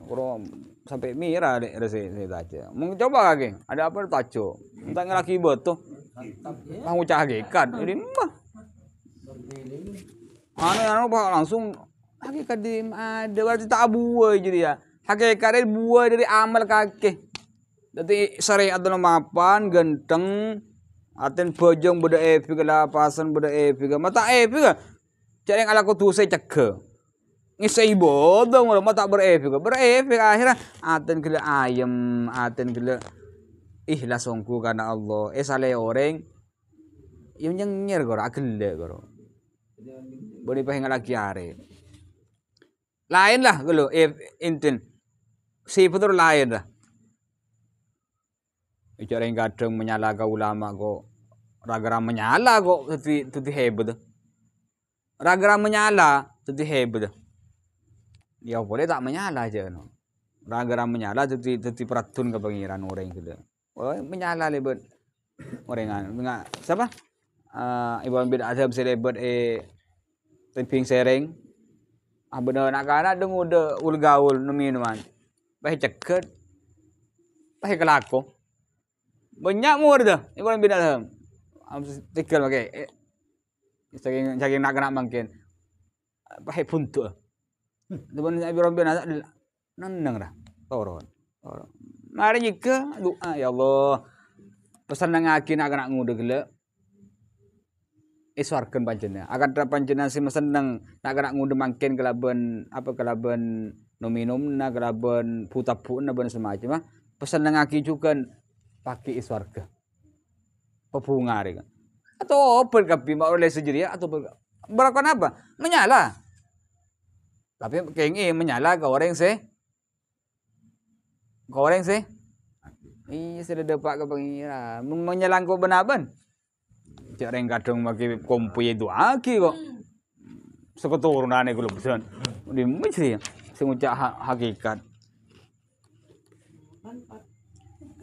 Koro sampai mira dek rese tace. Mau coba kage. Ada apa taco? Entah ngelaki betul. Mau cah hakikat. Jadi mah. Anu pak langsung hakikat di ada berarti tak buah jadi ya. Hakikat dari buah dari amal kake. Jadi syariat dalam mapan genteng. Aten bojong beda epiga pasan beda epiga. Mata epiga. Cari yang ala kutu saya cek. Ngisai bodong malah mata berefek akhirnya aten gila ayam aten gila ikhlas songku karena Allah sale orang yang nyengir goro agile goro boleh pengen lagi are lain lah gelo intin si putur lain lah bicara yang kadang menyalahkan ulama kok ragara menyala kok tuti hebat ragara menyala tuti hebat ya boleh tak menyala aja no. Gara-gara menyala tuti peratun ke pengiran orang gitu. Oh menyala lebet orang enggak siapa? Ibu bin Adham selebet temping sereng. Bener nak kana dengu de ul gaul nu minuman. Pahe ceket. Pahe kelako. Banyak mur dah Ibu bin Adham. Tikal pakai. Saking nak kena mungkin. Pahe puntu. Depan Ibrahim bin Azad nang dah toron. Mari jika doa ya Allah pesan nang aki nak ngude gele iswarkeun panjenengan akan tra panjenengan si mesen nang nak ngude mangken kelaban no minumna kelaban putapuna ben semacam pesan nang aki juga pakai iswarga pepungari kan atau berkapi mau oleh sejiri atau berakon apa menyala. Tapi kayaknya menyala ke orang sih. Iya sudah dapat ke pengira. Menyalang kau benaban. Cak orang kadang pakai komputer itu aki kok. Seketurunan itu loh besan. Di macam sengucap hakikat.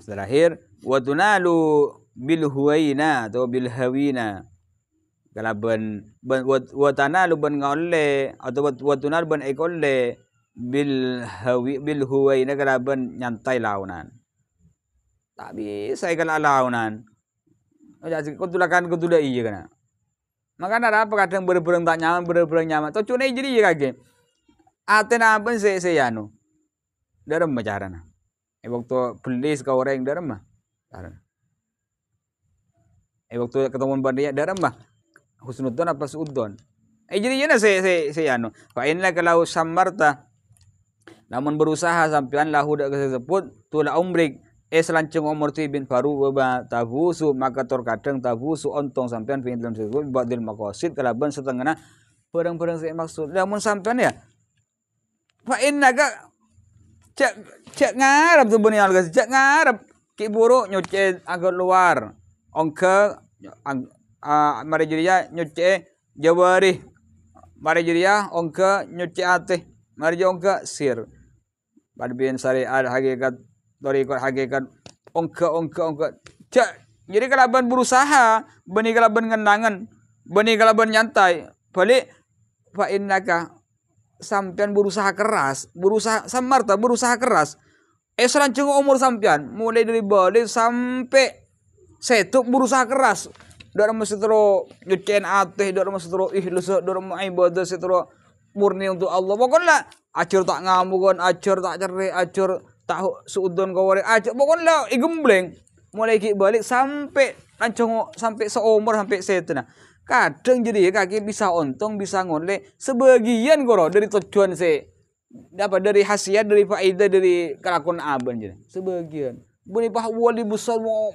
Terakhir, watunalu bil huwaina atau bil hawina. Kalau watana lu ben ngolle atau watuna ben ekolle bil huwai na kalau ben nyantai launan. Tak bisa kalau launan. Jadi kau tulakan iya kan. Makanya apa kadang berperang tak nyaman berperang nyaman. Tuh cuma jadi ya kage. Atena ben seyanu. Dalam macarana. Waktu pelis kau orang dalam mah. Waktu ketemu bandia dalam mah. Husnudon apa suudon. Jadi yana saya anu. Fa inna kalau samarta Namun berusaha sampean lahu dak kesebut tula umrik selancung umur tibin baru beba tabusu maka terkadang tabusu ontong sampean fi dalam sebut badil maqasid kalaban setengah barang-barang saya maksud. Namun sampean ya fa innaka cek ngarep tuh benih alga cek ngarep ki buruk nyuci agak luar ongke mari juria nyuci jawari mari juria ongke nyuci ate mari ongke sir badbin syariat hakikat dari hakikat ongke cek jadi kalaban berusaha benih kalaban ngendangan benih kalaban nyantai balik fa innaka sampean berusaha keras, berusaha samarta berusaha keras. Selancung umur sampean mulai dari balik sampai setuk berusaha keras. Dorong mesti terus nyuciin ateh, dorong mesti terus ikhlas, dorong mau ibadah setero murni untuk Allah. Pokoknya acur tak ngamukan, acur tak cerai, acur tak suudon kawari, acur pokoknya igembleng. Mulai ki balik sampai lancung sampai seumur sampai setena. Kadang jadi kaki bisa untung bisa ngoleh sebagian koro dari tujuan dapat dari khasiat dari faedah dari kelakuan aban jadi sebagian bani pak wali besar mau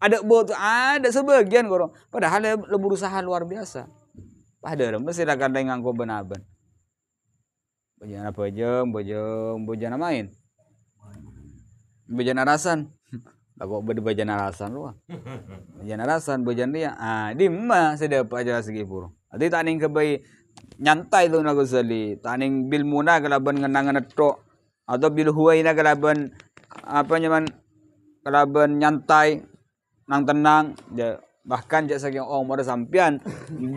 ada sebagian koro padahal le berusaha luar biasa padahal mesti akan dengan nganggo benaban bojana main bojana rasan aku bejana rasan lu bejana rasan bejana dia di mah sedep aja segi puro ati taning kebai nyantai lu nago sali taning bil muna kalaban ngenangan etok atau bil huwaina kalaban apa nyaman kalaban nyantai nang tenang bahkan jak saking umur sampean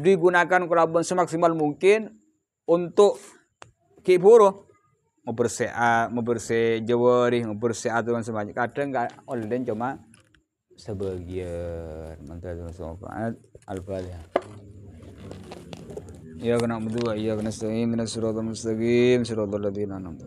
digunakan kalaban semaksimal mungkin untuk ki puro mau bersih jawari mau bersih aturan semuanya kadang nggak oleh cuma sebagian mantra sopan al-fatihah ya kena berdua ya kena sering kena suratul mustaqim suratul ladzina an'amta